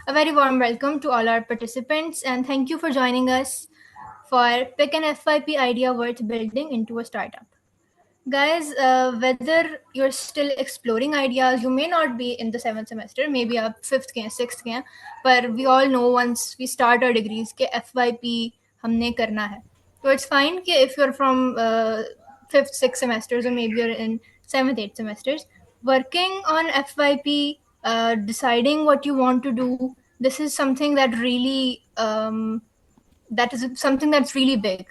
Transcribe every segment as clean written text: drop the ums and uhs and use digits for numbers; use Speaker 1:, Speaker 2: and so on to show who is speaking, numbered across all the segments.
Speaker 1: A very warm welcome to all our participants and thank you for joining us for Pick an FYP idea worth building into a startup. Guys, whether you're still exploring ideas, you may not be in the seventh semester, maybe up fifth के sixth के, but we all know once we start our degrees के FYP हमने करना है. So it's fine कि if you're from fifth, sixth semesters or maybe you're in seventh, eighth semesters, working on FYP, deciding what you want to do, this is something that really something that's really big.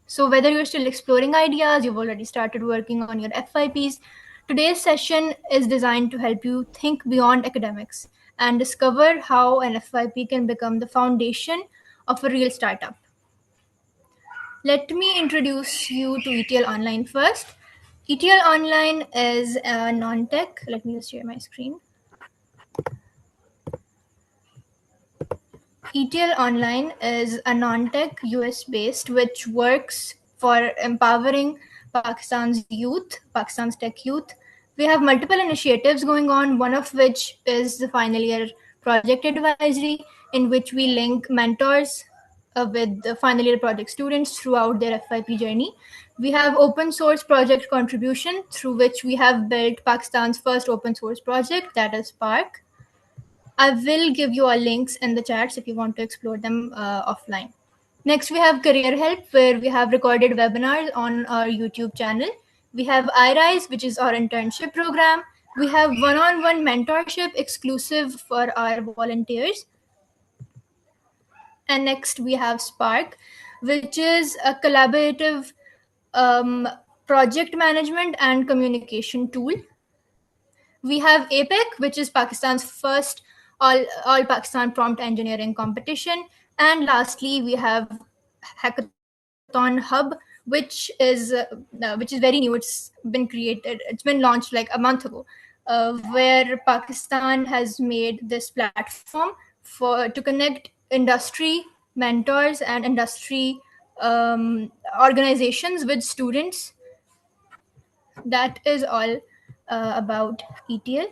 Speaker 1: So whether you're still exploring ideas, you've already started working on your FYPs, today's session is designed to help you think beyond academics and discover how an FYP can become the foundation of a real startup. Let me introduce you to ETL Online first. ETL Online is a non-tech. Let me just share my screen. ETL Online is a non-tech US-based which works for empowering Pakistan's youth, Pakistan's tech youth. We have multiple initiatives going on, one of which is the final year project advisory, in which we link mentors with the final year project students throughout their FYP journey. We have open source project contribution, through which we have built Pakistan's first open source project, that is Spark. I will give you all links in the chats if you want to explore them offline. Next, we have Career Help, where we have recorded webinars on our YouTube channel. We have iRise, which is our internship program. We have one-on-one mentorship exclusive for our volunteers. And next, we have Spark, which is a collaborative project management and communication tool. We have APEC, which is Pakistan's first all Pakistan prompt engineering competition. And lastly, we have Hackathon Hub, which is very new. It's been created. It's been launched like a month ago, where Pakistan has made this platform to connect industry mentors and industry organizations with students. That is all about ETL.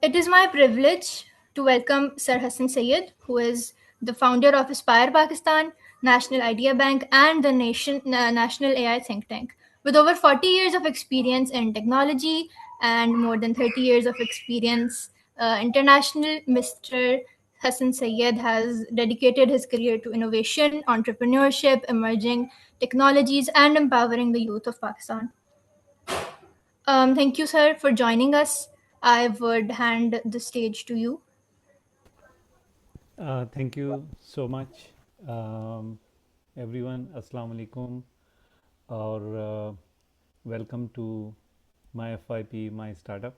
Speaker 1: It is my privilege to welcome Sir Hassan Sayed, who is the founder of Aspire Pakistan, National Idea Bank, and the National AI Think Tank. With over 40 years of experience in technology and more than 30 years of experience international, Mr. Hassan Sayed has dedicated his career to innovation, entrepreneurship, emerging technologies, and empowering the youth of Pakistan. Thank you, sir, for joining us. I would hand the stage to you.
Speaker 2: Thank you so much, everyone. Assalamu alaikum, or welcome to my FYP, my startup.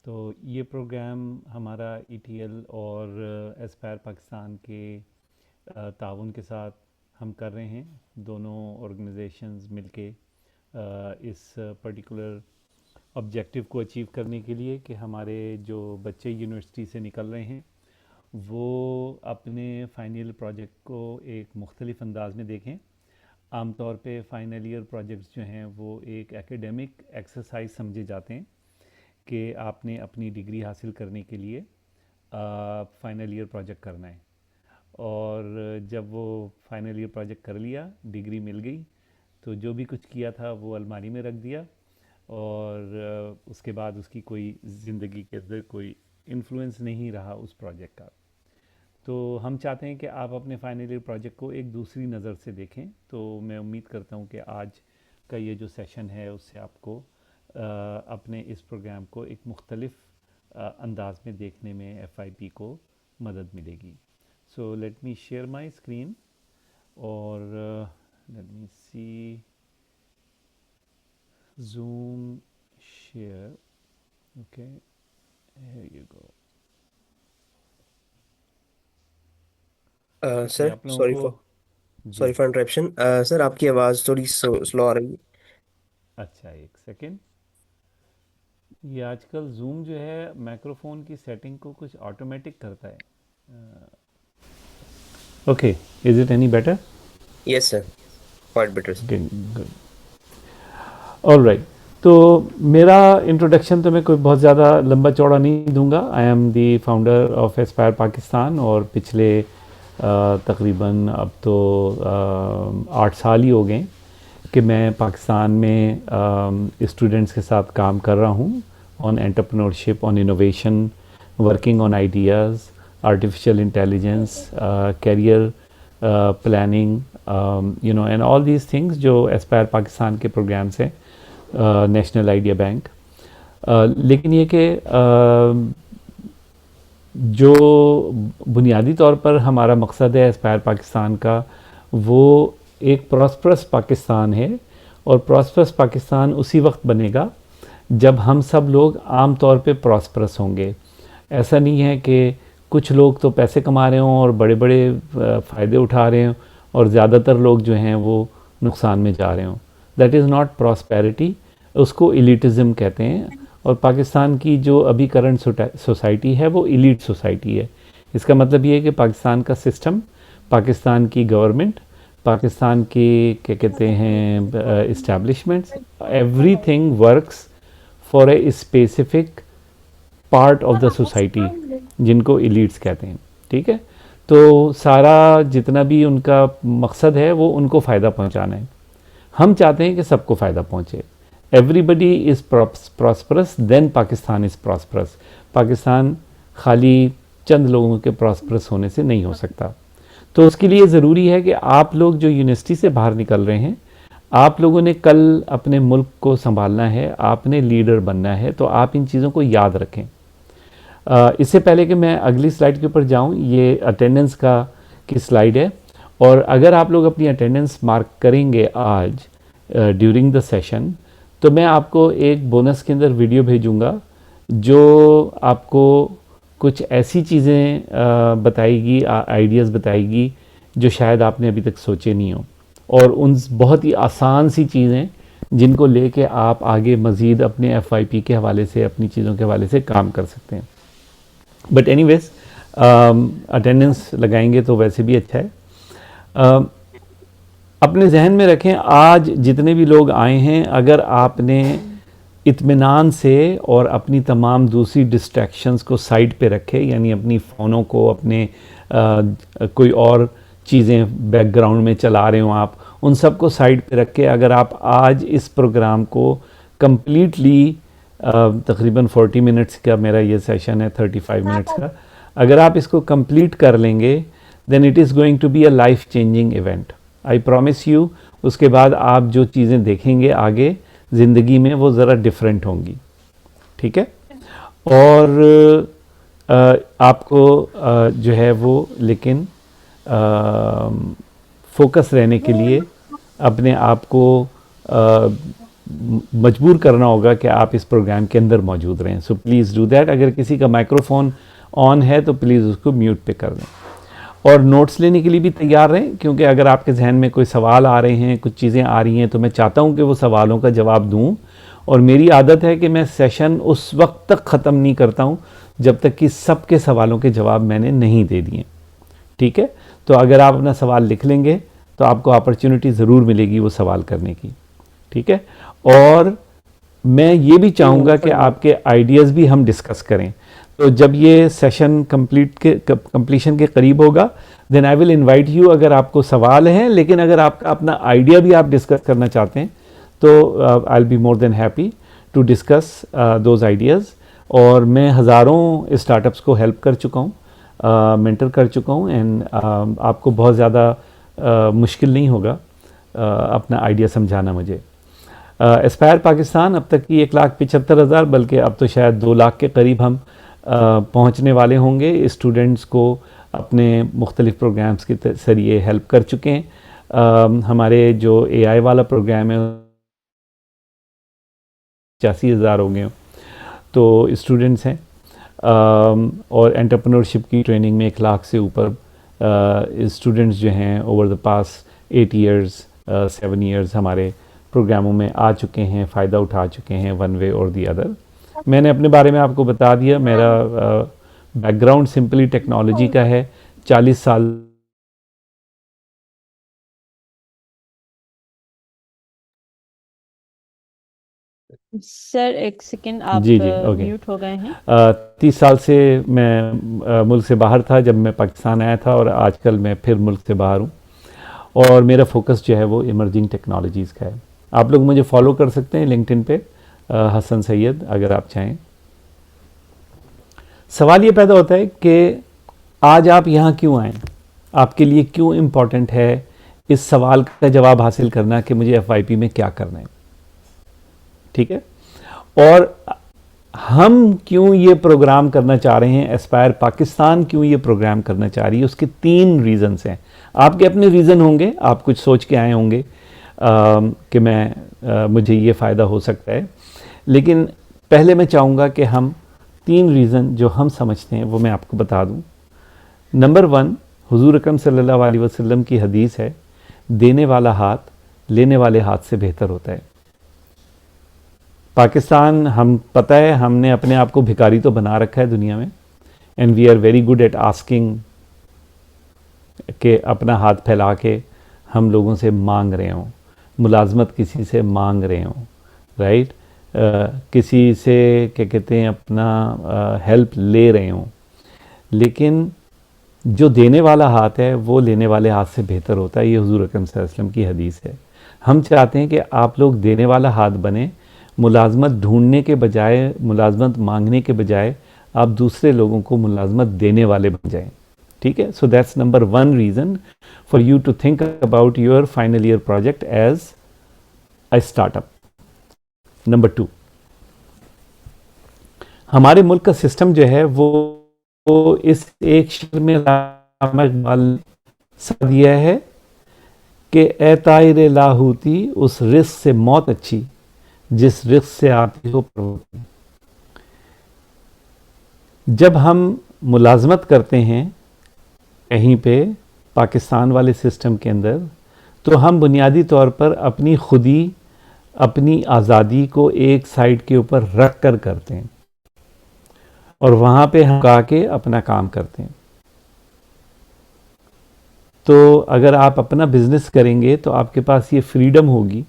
Speaker 2: तो ये programme हमारा ETL और Aspire Pakistan के ताउन के साथ हम कर रहे हैं. दोनों ऑर्गेनाइजेशंस मिलके इस पर्टिकुलर ऑब्जेक्टिव को अचीव करने के लिए कि हमारे जो बच्चे यूनिवर्सिटी से निकल रहे हैं वो अपने फाइनल प्रोजेक्ट को एक मुख्तलिफ अंदाज में देखें. आमतौर पे फाइनल ईयर प्रोजेक्ट्स जो हैं वो एक एकेडमिक एक्सरसाइज समझे जाते हैं कि आपने अपनी डिग्री हासिल करने के लिए फाइनल ईयर प्रोजेक्ट करना है, और जब वो फाइनल ईयर प्रोजेक्ट कर लिया, डिग्री मिल गई, तो जो भी कुछ किया था वो अलमारी में रख दिया, और उसके बाद उसकी कोई ज़िंदगी के अंदर कोई इन्फ्लुएंस नहीं रहा उस प्रोजेक्ट का. तो हम चाहते हैं कि आप अपने फाइनल ईयर प्रोजेक्ट को एक दूसरी नज़र से देखें. तो मैं उम्मीद करता हूँ कि आज का ये जो सेशन है उससे आपको अपने इस प्रोग्राम को एक मुख्तलिफ अंदाज में देखने में FYP को मदद मिलेगी. So let me share my screen और let me see Zoom share. Okay, here you go.
Speaker 3: Sir
Speaker 2: आप लोगों को
Speaker 3: सॉरी फॉर इंटरप्शन. सर आपकी आवाज़ थोड़ी स्लो आ रही है.
Speaker 2: अच्छा, एक सेकेंड. ये आजकल जूम जो है माइक्रोफोन की सेटिंग को कुछ ऑटोमेटिक करता है. Okay, is it any better?
Speaker 3: Yes sir, quite better.
Speaker 2: Okay, good. All right. तो मेरा इंट्रोडक्शन तो मैं कोई बहुत ज़्यादा लंबा चौड़ा नहीं दूंगा। I am the founder of Aspire Pakistan, और पिछले तकरीबन अब तो 8 साल ही हो गए कि मैं पाकिस्तान में स्टूडेंट्स के साथ काम कर रहा हूँ on entrepreneurship, on innovation, working on ideas, artificial intelligence, career planning, and all these things जो एस्पायर पाकिस्तान के प्रोग्राम्स हैं, नेशनल आइडिया बैंक। लेकिन ये कि जो बुनियादी तौर पर हमारा मकसद है एस्पायर पाकिस्तान का, वो एक प्रॉस्परस पाकिस्तान है। और प्रॉस्परस पाकिस्तान उसी वक्त बनेगा जब हम सब लोग आम तौर पे प्रॉस्परस होंगे। ऐसा नहीं है कि कुछ लोग तो पैसे कमा रहे हों और बड़े बड़े फ़ायदे उठा रहे हों और ज़्यादातर लोग जो हैं वो नुकसान में जा रहे हों। दैट इज़ नॉट प्रॉस्पेरिटी, उसको इलीटिज़म कहते हैं। और पाकिस्तान की जो अभी करंट सोसाइटी है वो इलीट सोसाइटी है। इसका मतलब ये है कि पाकिस्तान का सिस्टम, पाकिस्तान की गवर्नमेंट, पाकिस्तान के क्या कहते हैं establishments, everything works for a specific part of the society जिनको इलीट्स कहते हैं। ठीक है, तो सारा जितना भी उनका मकसद है वो उनको फ़ायदा पहुंचाना है। हम चाहते हैं कि सबको फ़ायदा पहुंचे। Everybody is prosperous, then Pakistan is prosperous. Pakistan खाली चंद लोगों के प्रॉस्परस होने से नहीं हो सकता। तो उसके लिए ज़रूरी है कि आप लोग जो यूनिवर्सिटी से बाहर निकल रहे हैं, आप लोगों ने कल अपने मुल्क को संभालना है, आपने लीडर बनना है, तो आप इन चीज़ों को याद रखें। इससे पहले कि मैं अगली स्लाइड के ऊपर जाऊं, ये अटेंडेंस का की स्लाइड है। और अगर आप लोग अपनी अटेंडेंस मार्क करेंगे आज ड्यूरिंग द सेशन, तो मैं आपको एक बोनस के अंदर वीडियो भेजूंगा जो आपको कुछ ऐसी चीज़ें बताएगी, आइडियाज़ बताएगी जो शायद आपने अभी तक सोचे नहीं हो, और उन बहुत ही आसान सी चीज़ें जिनको लेके आप आगे मज़ीद अपने FYP के हवाले से, अपनी चीज़ों के हवाले से काम कर सकते हैं। बट एनीवेज, अटेंडेंस लगाएंगे तो वैसे भी अच्छा है। अपने जहन में रखें, आज जितने भी लोग आए हैं, अगर आपने इत्मीनान से और अपनी तमाम दूसरी डिस्ट्रैक्शंस को साइड पे रखे, यानी अपनी फ़ोनों को, अपने कोई और चीज़ें बैकग्राउंड में चला रहे हो आप, उन सब को साइड पे रख के अगर आप आज इस प्रोग्राम को कम्प्लीटली, तकरीबन 40 मिनट्स का मेरा ये सेशन है, 35 मिनट्स का, अगर आप इसको कंप्लीट कर लेंगे, then it is going to be a life changing event, I promise you. उसके बाद आप जो चीज़ें देखेंगे आगे ज़िंदगी में वो ज़रा डिफरेंट होंगी। ठीक है, और आपको जो है वो लेकिन फोकस रहने के लिए अपने आप को मजबूर करना होगा कि आप इस प्रोग्राम के अंदर मौजूद रहें। So please do that. अगर किसी का माइक्रोफोन ऑन है तो प्लीज़ उसको म्यूट पे कर दें, और नोट्स लेने के लिए भी तैयार रहें, क्योंकि अगर आपके जहन में कोई सवाल आ रहे हैं, कुछ चीज़ें आ रही हैं, तो मैं चाहता हूं कि वो सवालों का जवाब दूं। और मेरी आदत है कि मैं सेशन उस वक्त तक ख़त्म नहीं करता हूं जब तक कि सबके सवालों के जवाब मैंने नहीं दे दिए। ठीक है, तो अगर आप अपना सवाल लिख लेंगे तो आपको अपॉर्चुनिटी ज़रूर मिलेगी वो सवाल करने की। ठीक है, और मैं ये भी चाहूँगा कि आपके आइडियाज़ भी हम डिस्कस करें। तो जब ये सेशन कंप्लीशन के करीब होगा, then I will invite you, अगर आपको सवाल हैं, लेकिन अगर आपका अपना आइडिया भी आप डिस्कस करना चाहते हैं तो I will be more than happy to discuss those ideas. और मैं हज़ारों स्टार्टअप्स को हेल्प कर चुका हूँ, मेंटर कर चुका हूँ, एंड आपको बहुत ज़्यादा मुश्किल नहीं होगा अपना आइडिया समझाना मुझे। एस्पायर पाकिस्तान अब तक की 1,75,000, बल्कि अब तो शायद 2 लाख के करीब हम पहुंचने वाले होंगे। स्टूडेंट्स को अपने मुख्तलिफ प्रोग्राम्स के ज़रिए हेल्प कर चुके हैं। हमारे जो AI वाला प्रोग्राम है 85,000 हो गए तो स्टूडेंट्स हैं, और एंटरप्रेन्योरशिप की ट्रेनिंग में 1 लाख से ऊपर स्टूडेंट्स जो हैं over the pass 8 years 7 years हमारे प्रोग्रामों में आ चुके हैं, फ़ायदा उठा चुके हैं वन वे और दी अदर। मैंने अपने बारे में आपको बता दिया, मेरा बैकग्राउंड सिंपली टेक्नोलॉजी का है। 40 साल
Speaker 4: सर एक सेकेंड, आप
Speaker 2: जी जी ओके।
Speaker 4: म्यूट हो गए हैं।
Speaker 2: 30 साल से मैं मुल्क से बाहर था जब मैं पाकिस्तान आया था, और आजकल मैं फिर मुल्क से बाहर हूँ, और मेरा फोकस जो है वो इमर्जिंग टेक्नोलॉजीज़ का है। आप लोग मुझे फॉलो कर सकते हैं लिंक्डइन पे, हसन सैयद, अगर आप चाहें। सवाल ये पैदा होता है कि आज आप यहाँ क्यों आए, आपके लिए क्यों इम्पोर्टेंट है इस सवाल का जवाब हासिल करना कि मुझे एफवाईपी में क्या करना है, ठीक है। और हम क्यों ये प्रोग्राम करना चाह रहे हैं, एस्पायर पाकिस्तान क्यों ये प्रोग्राम करना चाह रही है, उसके 3 रीज़न्स हैं। आपके अपने रीज़न होंगे, आप कुछ सोच के आए होंगे कि मुझे ये फ़ायदा हो सकता है, लेकिन पहले मैं चाहूँगा कि हम 3 रीज़न जो हम समझते हैं वो मैं आपको बता दूँ। नंबर 1, हुजूर अकरम सल्लल्लाहु अलैहि वसल्लम की हदीस है, देने वाला हाथ लेने वाले हाथ से बेहतर होता है। पाकिस्तान, हम पता है, हमने अपने आप को भिखारी तो बना रखा है दुनिया में, and we are very good at asking, कि अपना हाथ फैला के हम लोगों से मांग रहे हों, मुलाजमत किसी से मांग रहे हों, राइट, किसी से क्या कहते हैं अपना हेल्प ले रहे हों, लेकिन जो देने वाला हाथ है वो लेने वाले हाथ से बेहतर होता है। ये हुजूर अकरम सल्लल्लाहु अलैहि वसल्लम की हदीस है। हम चाहते हैं कि आप लोग देने वाला हाथ बने, मुलाजमत ढूंढने के बजाय, मुलाजमत मांगने के बजाय आप दूसरे लोगों को मुलाजमत देने वाले बन जाएं, ठीक है। So that's number 1 reason for you to think about your final year project as a startup. Number 2, हमारे मुल्क का सिस्टम जो है वो इस एक शेर में दिया है कि ए ताइर लाहूती, उस रिस्क से मौत अच्छी जिस रिस्क से आती हो परवती। जब हम मुलाजमत करते हैं कहीं पे पाकिस्तान वाले सिस्टम के अंदर, तो हम बुनियादी तौर पर अपनी खुदी, अपनी आज़ादी को एक साइड के ऊपर रख कर करते हैं, और वहाँ पे हम आके अपना काम करते हैं। तो अगर आप अपना बिजनेस करेंगे तो आपके पास ये फ्रीडम होगी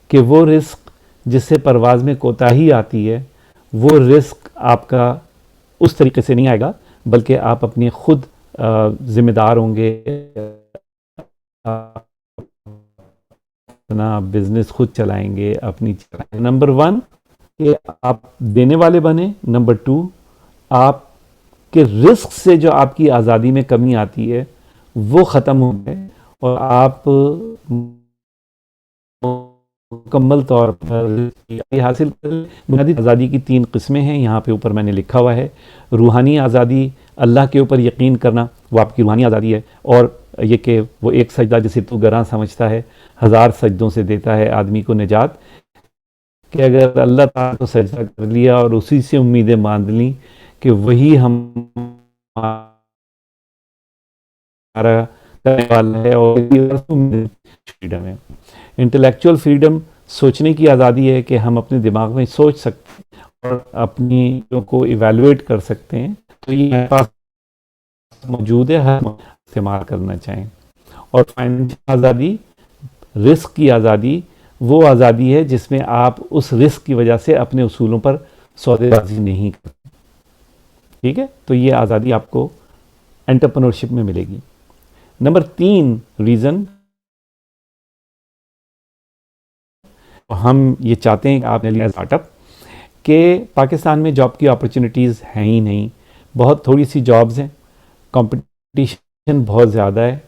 Speaker 2: कि वो रिस्क जिससे परवाज़ में कोताही आती है, वो रिस्क आपका उस तरीके से नहीं आएगा, बल्कि आप अपने खुद ज़िम्मेदार होंगे, अपना बिजनेस खुद चलाएंगे, अपनी चलाएंगे। नंबर 1 कि आप देने वाले बने। नंबर 2, आपके रिस्क से जो आपकी आज़ादी में कमी आती है वो ख़त्म हो गए, और आप मुकम्मल तौर पर हासिल कर। बुनियादी आज़ादी की 3 किस्में हैं, यहाँ पे ऊपर मैंने लिखा हुआ है। रूहानी आज़ादी, अल्लाह के ऊपर यकीन करना, वो आपकी रूहानी आज़ादी है, और ये कि वो एक सजदा जिसे तू गरां समझता है 1000 सजदों से देता है आदमी को निजात, कि अगर अल्लाह ताला को सजदा कर लिया और उसी से उम्मीदें बांध ली कि वही हमारा करने वाला है, और फ्रीडम है। इंटेलेक्चुअल फ्रीडम सोचने की आज़ादी है कि हम अपने दिमाग में सोच सकते हैं और अपनी चीज़ों को इवेलुएट कर सकते हैं, तो ये हमारे पास मौजूद है, हर इस्तेमाल करना चाहें। और फाइनेंशियल आज़ादी, रिस्क की आज़ादी, वो आज़ादी है जिसमें आप उस रिस्क की वजह से अपने उसूलों पर सौदेबाजी नहीं करते, ठीक है। तो ये आज़ादी आपको एंटरप्रेन्योरशिप में मिलेगी। नंबर 3 रीज़न, हम ये चाहते हैं कि आप स्टार्टअप के पाकिस्तान में जॉब की अपॉर्चुनिटीज़ हैं ही नहीं, बहुत थोड़ी सी जॉब्स हैं, कंपटीशन बहुत ज़्यादा है,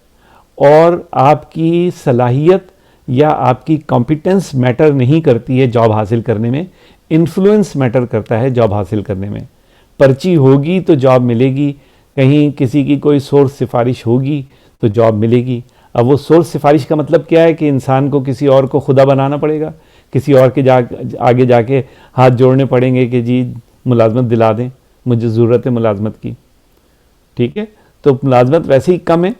Speaker 2: और आपकी सलाहियत या आपकी कॉम्पिटेंस मैटर नहीं करती है जॉब हासिल करने में, इन्फ्लुएंस मैटर करता है जॉब हासिल करने में। पर्ची होगी तो जॉब मिलेगी, कहीं किसी की कोई सोर्स सिफारिश होगी तो जॉब मिलेगी। अब वो सोर्स सिफारिश का मतलब क्या है कि इंसान को किसी और को खुदा बनाना पड़ेगा, किसी और के आगे जाके हाथ जोड़ने पड़ेंगे कि जी मुलाजमत दिला दें, मुझे ज़रूरत है मुलाजमत की, ठीक है। तो मुलाजमत वैसे ही कम है,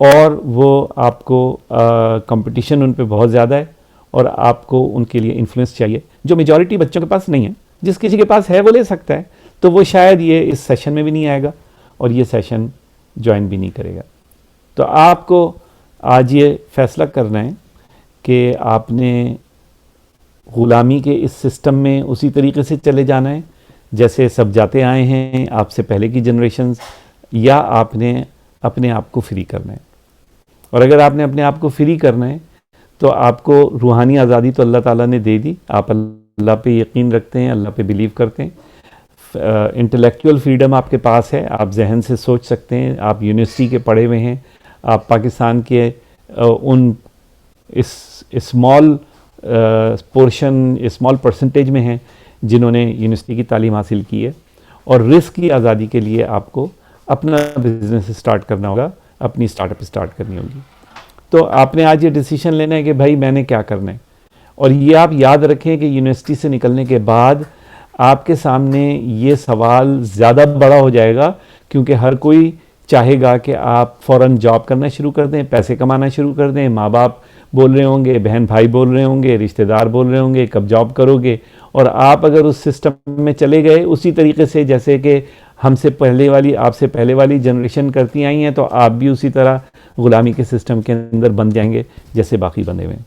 Speaker 2: और वो आपको कंपटीशन उन पे बहुत ज़्यादा है, और आपको उनके लिए इन्फ्लुएंस चाहिए जो मेजॉरिटी बच्चों के पास नहीं है। जिस किसी के पास है वो ले सकता है, तो वो शायद ये इस सेशन में भी नहीं आएगा और ये सेशन ज्वाइन भी नहीं करेगा। तो आपको आज ये फैसला करना है कि आपने ग़ुलामी के इस सिस्टम में उसी तरीके से चले जाना है जैसे सब जाते आए हैं आपसे पहले की जनरेशन्स, या आपने अपने आप को फ्री करना है? और अगर आपने अपने आप को फ्री करना है तो आपको रूहानी आज़ादी तो अल्लाह ताला ने दे दी, आप अल्लाह पे यकीन रखते हैं, अल्लाह पे बिलीव करते हैं, इंटेलेक्चुअल फ्रीडम आपके पास है, आप जहन से सोच सकते हैं, आप यूनिवर्सिटी के पढ़े हुए हैं, आप पाकिस्तान के उन इस स्मॉल पोर्शन, स्मॉल परसेंटेज में हैं जिन्होंने यूनिवर्सिटी की तालीम हासिल की है। और रिस्क की आज़ादी के लिए आपको अपना बिजनेस स्टार्ट करना होगा, अपनी स्टार्टअप स्टार्ट करनी होगी। तो आपने आज ये डिसीजन लेना है कि भाई मैंने क्या करना है। और ये आप याद रखें कि यूनिवर्सिटी से निकलने के बाद आपके सामने ये सवाल ज़्यादा बड़ा हो जाएगा, क्योंकि हर कोई चाहेगा कि आप फ़ौरन जॉब करना शुरू कर दें, पैसे कमाना शुरू कर दें। माँ बाप बोल रहे होंगे, बहन भाई बोल रहे होंगे, रिश्तेदार बोल रहे होंगे कब जॉब करोगे। और आप अगर उस सिस्टम में चले गए उसी तरीके से जैसे कि हमसे पहले वाली, आपसे पहले वाली जनरेशन करती आई हैं, तो आप भी उसी तरह ग़ुलामी के सिस्टम के अंदर बन जाएंगे जैसे बाकी बंधे हुए हैं।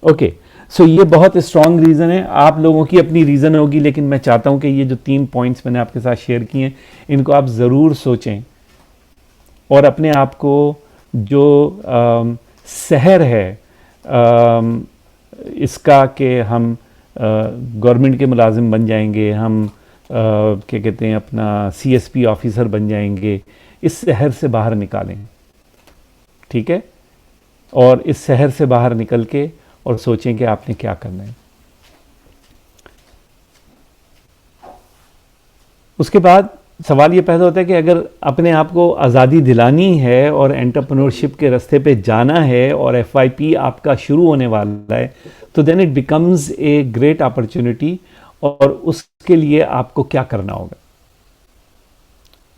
Speaker 2: ओके, सो ये बहुत स्ट्रॉन्ग रीज़न है, आप लोगों की अपनी रीज़न होगी, लेकिन मैं चाहता हूँ कि ये जो 3 पॉइंट्स मैंने आपके साथ शेयर किए हैं इनको आप ज़रूर सोचें और अपने आप को जो सहर है इसका कि हम गवर्नमेंट के मुलाजिम बन जाएंगे, हम क्या कहते हैं अपना CSP ऑफिसर बन जाएंगे, इस शहर से बाहर निकालें, ठीक है? और इस शहर से बाहर निकल के और सोचें कि आपने क्या करना है। उसके बाद सवाल ये पैदा होता है कि अगर अपने आप को आज़ादी दिलानी है और एंटरप्रेन्योरशिप के रास्ते पे जाना है और FYP आपका शुरू होने वाला है, तो then it becomes a great opportunity. और उसके लिए आपको क्या करना होगा?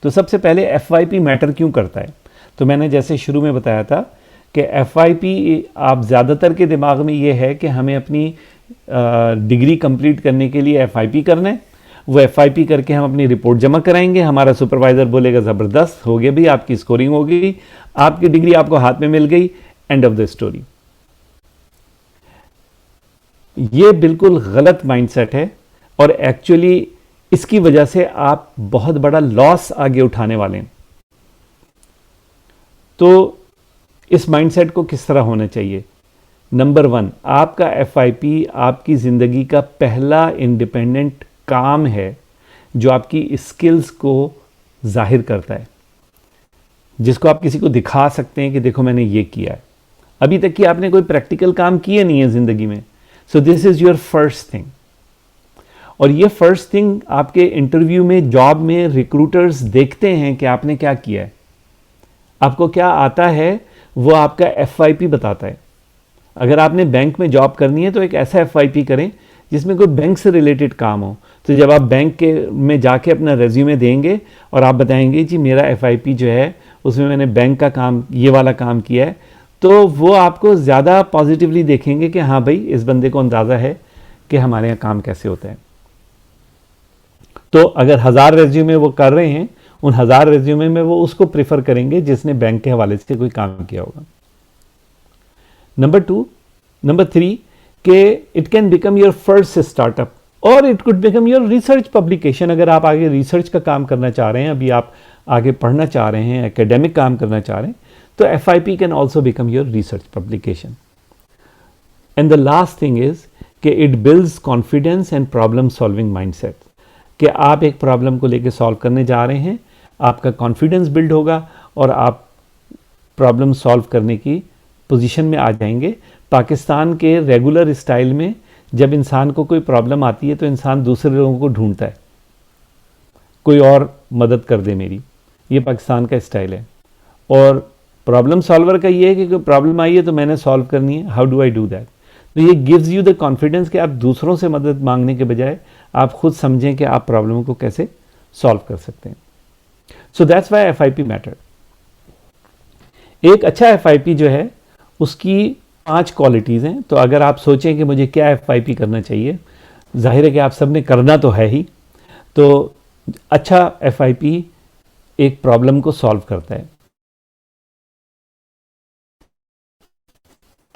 Speaker 2: तो सबसे पहले FYP मैटर क्यों करता है? तो मैंने जैसे शुरू में बताया था कि FYP आप ज़्यादातर के दिमाग में ये है कि हमें अपनी डिग्री कंप्लीट करने के लिए FYP करना है, वो FYP करके हम अपनी रिपोर्ट जमा कराएंगे, हमारा सुपरवाइज़र बोलेगा ज़बरदस्त हो गया भाई, आपकी स्कोरिंग हो गई, आपकी डिग्री आपको हाथ में मिल गई, एंड ऑफ द स्टोरी। ये बिल्कुल गलत माइंडसेट है और एक्चुअली इसकी वजह से आप बहुत बड़ा लॉस आगे उठाने वाले हैं। तो इस माइंडसेट को किस तरह होना चाहिए? नंबर 1, आपका FYP आपकी ज़िंदगी का पहला इंडिपेंडेंट काम है जो आपकी स्किल्स को जाहिर करता है, जिसको आप किसी को दिखा सकते हैं कि देखो मैंने ये किया है। अभी तक कि आपने कोई प्रैक्टिकल काम किए नहीं है ज़िंदगी में, so this is your first thing. और ये फर्स्ट थिंग आपके इंटरव्यू में, जॉब में रिक्रूटर्स देखते हैं कि आपने क्या किया है, आपको क्या आता है, वो आपका FYP बताता है। अगर आपने बैंक में जॉब करनी है तो एक ऐसा FYP करें जिसमें कोई बैंक से रिलेटेड काम हो। तो जब आप बैंक के में जाके अपना रेज्यूमे देंगे और आप बताएंगे जी मेरा FYP जो है उसमें मैंने बैंक का काम, ये वाला काम किया है, तो वो आपको ज़्यादा पॉजिटिवली देखेंगे कि हाँ भाई इस बंदे को अंदाज़ा है कि हमारे यहाँ काम कैसे होता है। तो अगर 1000 रेज्यूमे वो कर रहे हैं, उन 1000 रेज्यूमे में वो उसको प्रेफर करेंगे जिसने बैंक के हवाले से कोई काम किया होगा। नंबर 3 कि it can become your first startup और it could become your research publication. अगर आप आगे रिसर्च का काम करना चाह रहे हैं, अभी आप आगे पढ़ना चाह रहे हैं, एकेडमिक काम करना चाह रहे हैं, तो FYP can also become your research publication. And the last thing is कि it builds confidence and problem solving mindset, कि आप एक प्रॉब्लम को लेकर सॉल्व करने जा रहे हैं, आपका कॉन्फिडेंस बिल्ड होगा और आप प्रॉब्लम सॉल्व करने की पोजीशन में आ जाएंगे। पाकिस्तान के रेगुलर स्टाइल में जब इंसान को कोई प्रॉब्लम आती है तो इंसान दूसरे लोगों को ढूंढता है, कोई और मदद कर दे मेरी, ये पाकिस्तान का स्टाइल है। और प्रॉब्लम सॉल्वर का ये है कि कोई प्रॉब्लम आई है तो मैंने सॉल्व करनी है, how do I do that. तो ये गिव्स यू द कॉन्फिडेंस कि आप दूसरों से मदद मांगने के बजाय आप खुद समझें कि आप प्रॉब्लम को कैसे सॉल्व कर सकते हैं। So that's why FYP matter. एक अच्छा FYP जो है उसकी 5 क्वालिटीज़ हैं। तो अगर आप सोचें कि मुझे क्या FYP करना चाहिए, जाहिर है कि आप सब ने करना तो है ही। तो अच्छा FYP एक प्रॉब्लम को सॉल्व करता है।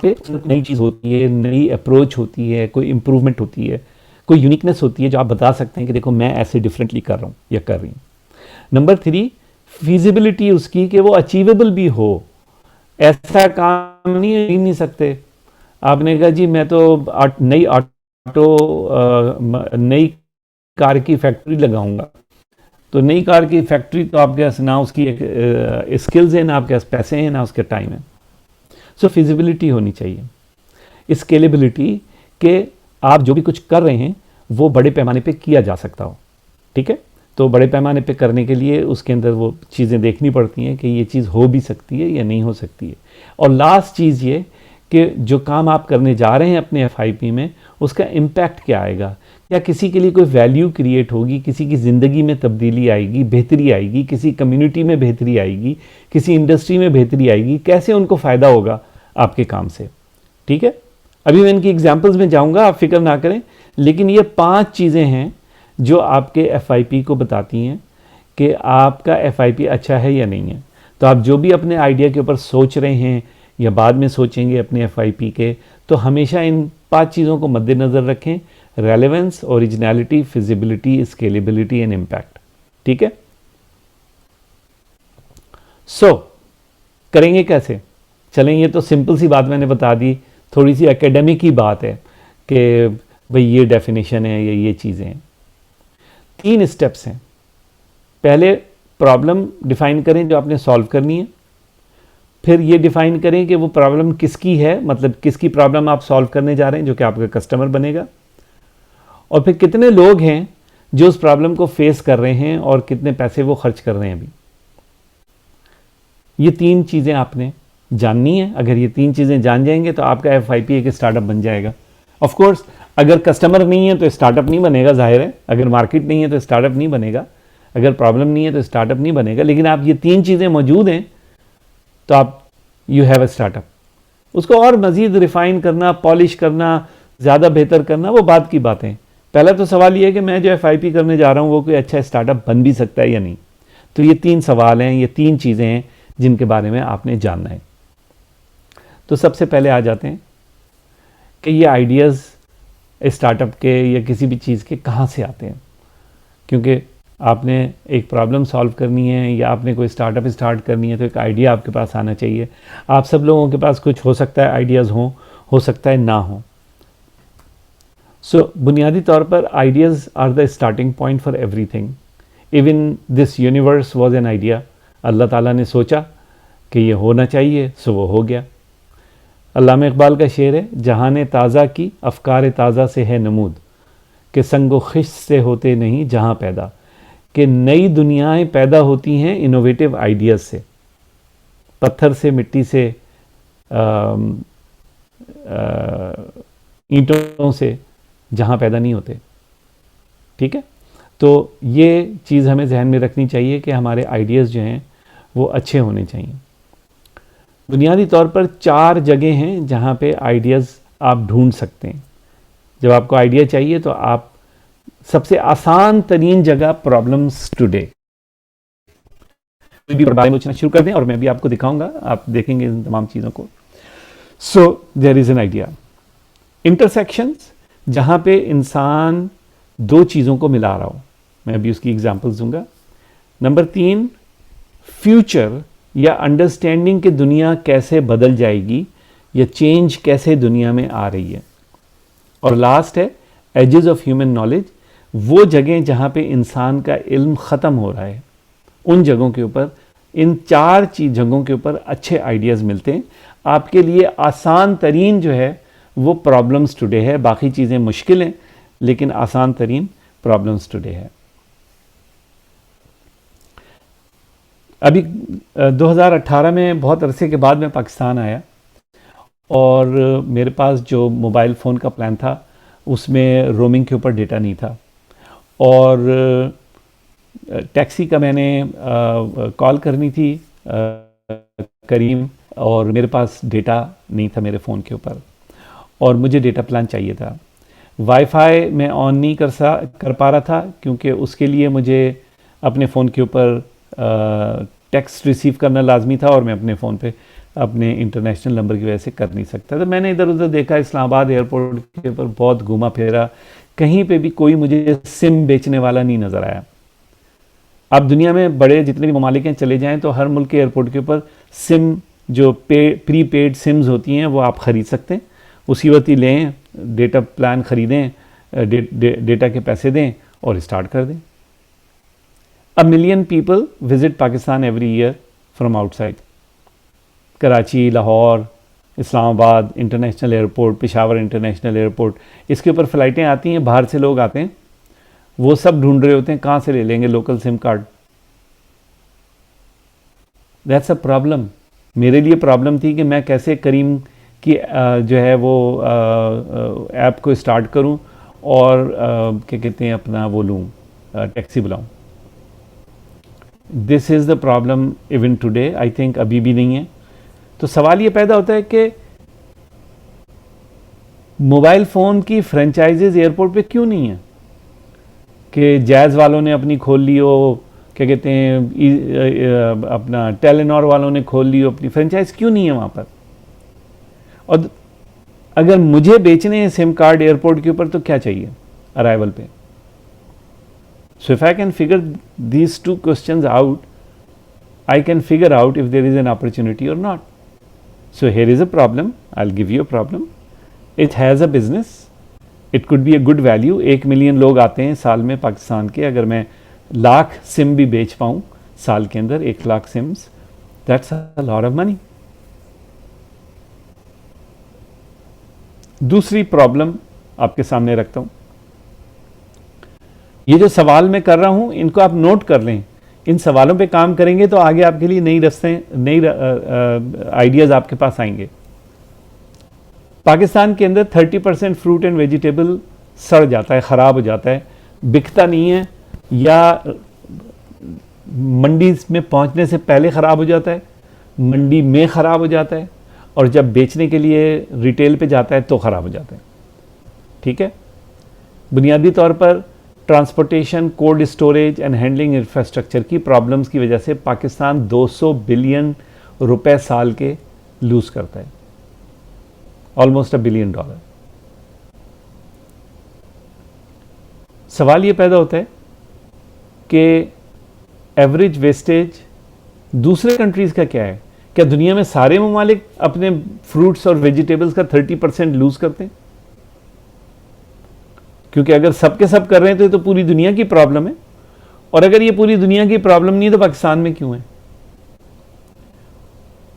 Speaker 2: पे नई चीज़ होती है, नई अप्रोच होती है, कोई इम्प्रूवमेंट होती है, कोई यूनिकनेस होती है जो आप बता सकते हैं कि देखो मैं ऐसे डिफरेंटली कर रहा हूँ या कर रही हूँ। नंबर 3, फिजिबिलिटी उसकी कि वो अचीवेबल भी हो। ऐसा काम नहीं सकते। आपने कहा जी मैं तो नई कार की फैक्ट्री लगाऊंगा, तो नई कार की फैक्ट्री तो आपके पास ना उसकी स्किल्स है, ना आपके पास पैसे हैं, ना उसके टाइम है। सो फिजिबिलिटी होनी चाहिए। स्केलेबिलिटी के आप जो भी कुछ कर रहे हैं वो बड़े पैमाने पे किया जा सकता हो। ठीक है, तो बड़े पैमाने पे करने के लिए उसके अंदर वो चीज़ें देखनी पड़ती हैं कि ये चीज़ हो भी सकती है या नहीं हो सकती है। और लास्ट चीज़ ये कि जो काम आप करने जा रहे हैं अपने FIP में, उसका इम्पैक्ट क्या आएगा, क्या किसी के लिए कोई वैल्यू क्रिएट होगी, किसी की ज़िंदगी में तब्दीली आएगी, बेहतरी आएगी, किसी कम्युनिटी में बेहतरी आएगी, किसी इंडस्ट्री में बेहतरी आएगी, कैसे उनको फ़ायदा होगा आपके काम से। ठीक है, अभी मैं इनकी एग्जांपल्स में जाऊंगा, आप फिक्र ना करें, लेकिन ये 5 चीज़ें हैं जो आपके FIP को बताती हैं कि आपका FIP अच्छा है या नहीं है। तो आप जो भी अपने आइडिया के ऊपर सोच रहे हैं या बाद में सोचेंगे अपने FIP के, तो हमेशा इन 5 चीज़ों को मद्देनज़र रखें: relevance, originality, feasibility, scalability and impact. ठीक है, सो करेंगे कैसे? चलें, ये तो सिंपल सी बात मैंने बता दी, थोड़ी सी एकेडमिक ही बात है कि भाई ये डेफिनेशन है या ये चीज़ें हैं। 3 स्टेप्स हैं। पहले प्रॉब्लम डिफाइन करें जो आपने सॉल्व करनी है, फिर ये डिफाइन करें कि वो प्रॉब्लम किसकी है, मतलब किसकी प्रॉब्लम आप सॉल्व करने जा रहे हैं जो कि आपका कस्टमर बनेगा, और फिर कितने लोग हैं जो उस प्रॉब्लम को फेस कर रहे हैं और कितने पैसे वो खर्च कर रहे हैं अभी। ये 3 चीज़ें आपने जाननी है। अगर ये 3 चीज़ें जान जाएंगे तो आपका FIP एक स्टार्टअप बन जाएगा। ऑफ कोर्स अगर कस्टमर नहीं है तो स्टार्टअप नहीं बनेगा, जाहिर है। अगर मार्केट नहीं है तो स्टार्टअप नहीं बनेगा, अगर प्रॉब्लम नहीं है तो स्टार्टअप नहीं बनेगा। लेकिन आप ये 3 चीज़ें मौजूद हैं तो आप यू हैव अ स्टार्टअप। उसको और मज़ीद रिफ़ाइन करना, पॉलिश करना, ज़्यादा बेहतर करना, वो बात की बातें। पहला तो सवाल ये है कि मैं जो FIP करने जा रहा हूँ वो कोई अच्छा स्टार्टअप बन भी सकता है या नहीं। तो ये 3 सवाल हैं, ये 3 चीज़ें हैं जिनके बारे में आपने जानना है। तो सबसे पहले आ जाते हैं कि ये आइडियाज़ स्टार्टअप के या किसी भी चीज़ के कहाँ से आते हैं। क्योंकि आपने एक प्रॉब्लम सॉल्व करनी है या आपने कोई स्टार्टअप स्टार्ट करनी है तो एक आइडिया आपके पास आना चाहिए। आप सब लोगों के पास कुछ हो सकता है आइडियाज़ हों, हो सकता है ना हो। सो बुनियादी तौर पर ideas are the starting point for everything. Even this universe was an idea. Allah ताला ने सोचा कि ये होना चाहिए, सो वो हो गया। अल्लामा इकबाल का शेर है, जहाने ताज़ा की अफ़कार ताज़ा से है नमूद, कि संगो खिश से होते नहीं जहाँ पैदा, कि नई दुनियाएं पैदा होती हैं इनोवेटिव आइडियाज़ से, पत्थर से, मिट्टी से, ईंटों से, जहाँ पैदा नहीं होते। ठीक है, तो ये चीज़ हमें जहन में रखनी चाहिए कि हमारे आइडियाज़ जो हैं वो अच्छे होने चाहिए। बुनियादी तौर पर 4 जगह हैं जहाँ पे आइडियाज़ आप ढूंढ सकते हैं। जब आपको आइडिया चाहिए तो आप सबसे आसान तरीन जगह प्रॉब्लम्स टुडे भी बारे में सोचना शुरू कर दें और मैं भी आपको दिखाऊंगा, आप देखेंगे इन तमाम चीज़ों को। So there is an idea. Intersections, जहाँ पे इंसान 2 चीज़ों को मिला रहा हो, मैं अभी उसकी एग्जांपल्स दूंगा। नंबर 3, फ्यूचर या अंडरस्टैंडिंग कि दुनिया कैसे बदल जाएगी या चेंज कैसे दुनिया में आ रही है। और लास्ट है एजेस ऑफ ह्यूमन नॉलेज, वो जगह जहाँ पे इंसान का इल्म ख़त्म हो रहा है, उन जगहों के ऊपर, इन 4 जगहों के ऊपर अच्छे आइडियाज़ मिलते हैं। आपके लिए आसान तरीन जो है वो प्रॉब्लम्स टुडे है। बाकी चीज़ें मुश्किल हैं लेकिन आसान तरीन प्रॉब्लम्स टुडे है। अभी 2018 में बहुत अरसे के बाद मैं पाकिस्तान आया और मेरे पास जो मोबाइल फ़ोन का प्लान था उसमें रोमिंग के ऊपर डेटा नहीं था, और टैक्सी का मैंने कॉल करनी थी करीम, और मेरे पास डेटा नहीं था मेरे फ़ोन के ऊपर और मुझे डेटा प्लान चाहिए था। वाईफाई मैं ऑन नहीं कर पा रहा था क्योंकि उसके लिए मुझे अपने फ़ोन के ऊपर टेक्स्ट रिसीव करना लाजमी था और मैं अपने फ़ोन पे अपने इंटरनेशनल नंबर की वजह से कर नहीं सकता। तो मैंने इधर उधर देखा, इस्लामाबाद एयरपोर्ट के ऊपर बहुत घूमा फिरा, कहीं पे भी कोई मुझे सिम बेचने वाला नहीं नज़र आया। आप दुनिया में बड़े जितने भी ममालिक हैं चले जाएं तो हर मुल्क के एयरपोर्ट के ऊपर सिम जो प्री पेड सिम्स होती हैं वो आप ख़रीद सकते हैं, उसी वक्त ही लें, डेटा प्लान ख़रीदें, डेटा के पैसे दें और स्टार्ट कर दें। A million people visit Pakistan every year from outside. Karachi, Lahore, Islamabad international airport, Peshawar international airport, इसके ऊपर फ़्लाइटें आती हैं, बाहर से लोग आते हैं, वो सब ढूंढ रहे होते हैं कहाँ से ले लेंगे local SIM card. That's a problem. मेरे लिए प्रॉब्लम थी कि मैं कैसे करीम की जो है वो ऐप को स्टार्ट करूं और क्या कहते हैं अपना वो लूँ, टैक्सी बुलाऊं। This is the problem even today, I think अभी भी नहीं है। तो सवाल ये पैदा होता है कि मोबाइल फ़ोन की फ्रेंचाइजेज एयरपोर्ट पे क्यों नहीं है, कि जैज़ वालों ने अपनी खोल ली हो, क्या कहते हैं अपना टेलीनॉर वालों ने खोल ली हो अपनी फ्रेंचाइज, क्यों नहीं है वहाँ पर। और अगर मुझे बेचने हैं सिम कार्ड एयरपोर्ट के ऊपर तो क्या चाहिए अराइवल पे। So if I can figure these two questions out, I can figure out if there is an opportunity or not. So here is a problem. I'll give you a problem. It has a business. It could be a good value. 1 million लोग आते हैं साल में पाकिस्तान के, अगर मैं lakh SIM भी बेच पाऊँ साल के अंदर, 1 lakh sims, that's a lot of money. दूसरी प्रॉब्लम आपके सामने रखता हूँ। ये जो सवाल मैं कर रहा हूं इनको आप नोट कर लें, इन सवालों पे काम करेंगे तो आगे आपके लिए नई आइडियाज़ आपके पास आएंगे। पाकिस्तान के अंदर 30% फ्रूट एंड वेजिटेबल सड़ जाता है, ख़राब हो जाता है, बिकता नहीं है या मंडी में पहुंचने से पहले ख़राब हो जाता है, मंडी में ख़राब हो जाता है, और जब बेचने के लिए रिटेल पे जाता है तो ख़राब हो जाता है। ठीक है, बुनियादी तौर पर transportation, cold storage and handling infrastructure की प्रॉब्लम्स की वजह से पाकिस्तान 200 बिलियन रुपए साल के लूज करता है, ऑलमोस्ट $1 बिलियन। सवाल ये पैदा होता है कि एवरेज वेस्टेज दूसरे कंट्रीज़ का क्या है। क्या दुनिया में सारे ममालिक अपने फ्रूट्स और वेजिटेबल्स का 30% लूज करते हैं? क्योंकि अगर सब के सब कर रहे हैं तो ये तो पूरी दुनिया की प्रॉब्लम है, और अगर ये पूरी दुनिया की प्रॉब्लम नहीं है तो पाकिस्तान में क्यों है।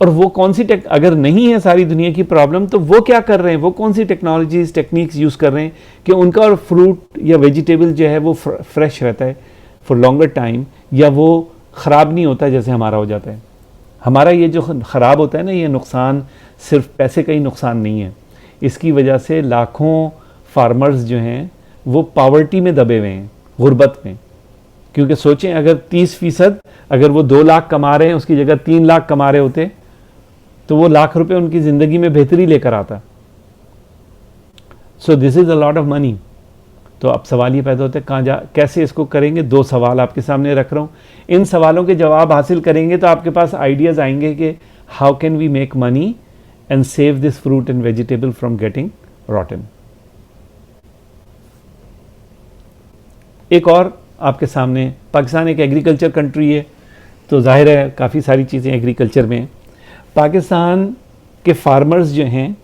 Speaker 2: और वो कौन सी अगर नहीं है सारी दुनिया की प्रॉब्लम तो वो क्या कर रहे हैं, वो कौन सी टेक्नोलॉजीज टेक्निक्स यूज़ कर रहे हैं कि उनका और फ्रूट या वेजिटेबल जो है वो फ्रेश रहता है फॉर लॉन्गर टाइम, या वो ख़राब नहीं होता जैसे हमारा हो जाता है। हमारा ये जो ख़राब होता है ना, ये नुकसान सिर्फ पैसे का ही नुकसान नहीं है, इसकी वजह से लाखों फार्मर्स जो हैं वो पावर्टी में दबे हुए हैं, गुर्बत में। क्योंकि सोचें अगर 30% अगर वो 2 लाख कमा रहे हैं उसकी जगह 3 लाख कमा रहे होते तो वो लाख रुपए उनकी ज़िंदगी में बेहतरी लेकर आता। So this is a lot of money. तो अब सवाल ये पैदा होता है कैसे इसको करेंगे। 2 सवाल आपके सामने रख रहा हूँ, इन सवालों के जवाब हासिल करेंगे तो आपके पास आइडियाज़ आएंगे कि how can we make money and save this fruit and vegetable from getting rotten. एक और आपके सामने, पाकिस्तान एक एग्रीकल्चर कंट्री है तो जाहिर है काफ़ी सारी चीज़ें एग्रीकल्चर में हैं। पाकिस्तान के फार्मर्स जो हैं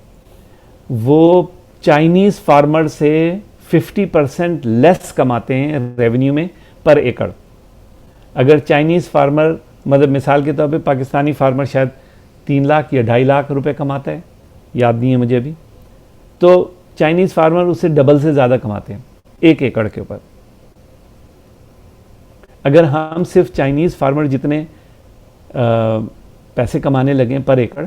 Speaker 2: वो चाइनीज़ फार्मर से 50% लेस कमाते हैं रेवेन्यू में पर एकड़। अगर चाइनीज़ फार्मर, मतलब मिसाल के तौर पे पाकिस्तानी फार्मर शायद 3 लाख या 2.5 लाख रुपए कमाता है, याद नहीं है मुझे अभी, तो चाइनीज़ फार्मर उससे डबल से ज़्यादा कमाते हैं 1 एकड़ के ऊपर। अगर हम सिर्फ चाइनीज़ फार्मर जितने पैसे कमाने लगे पर एकड़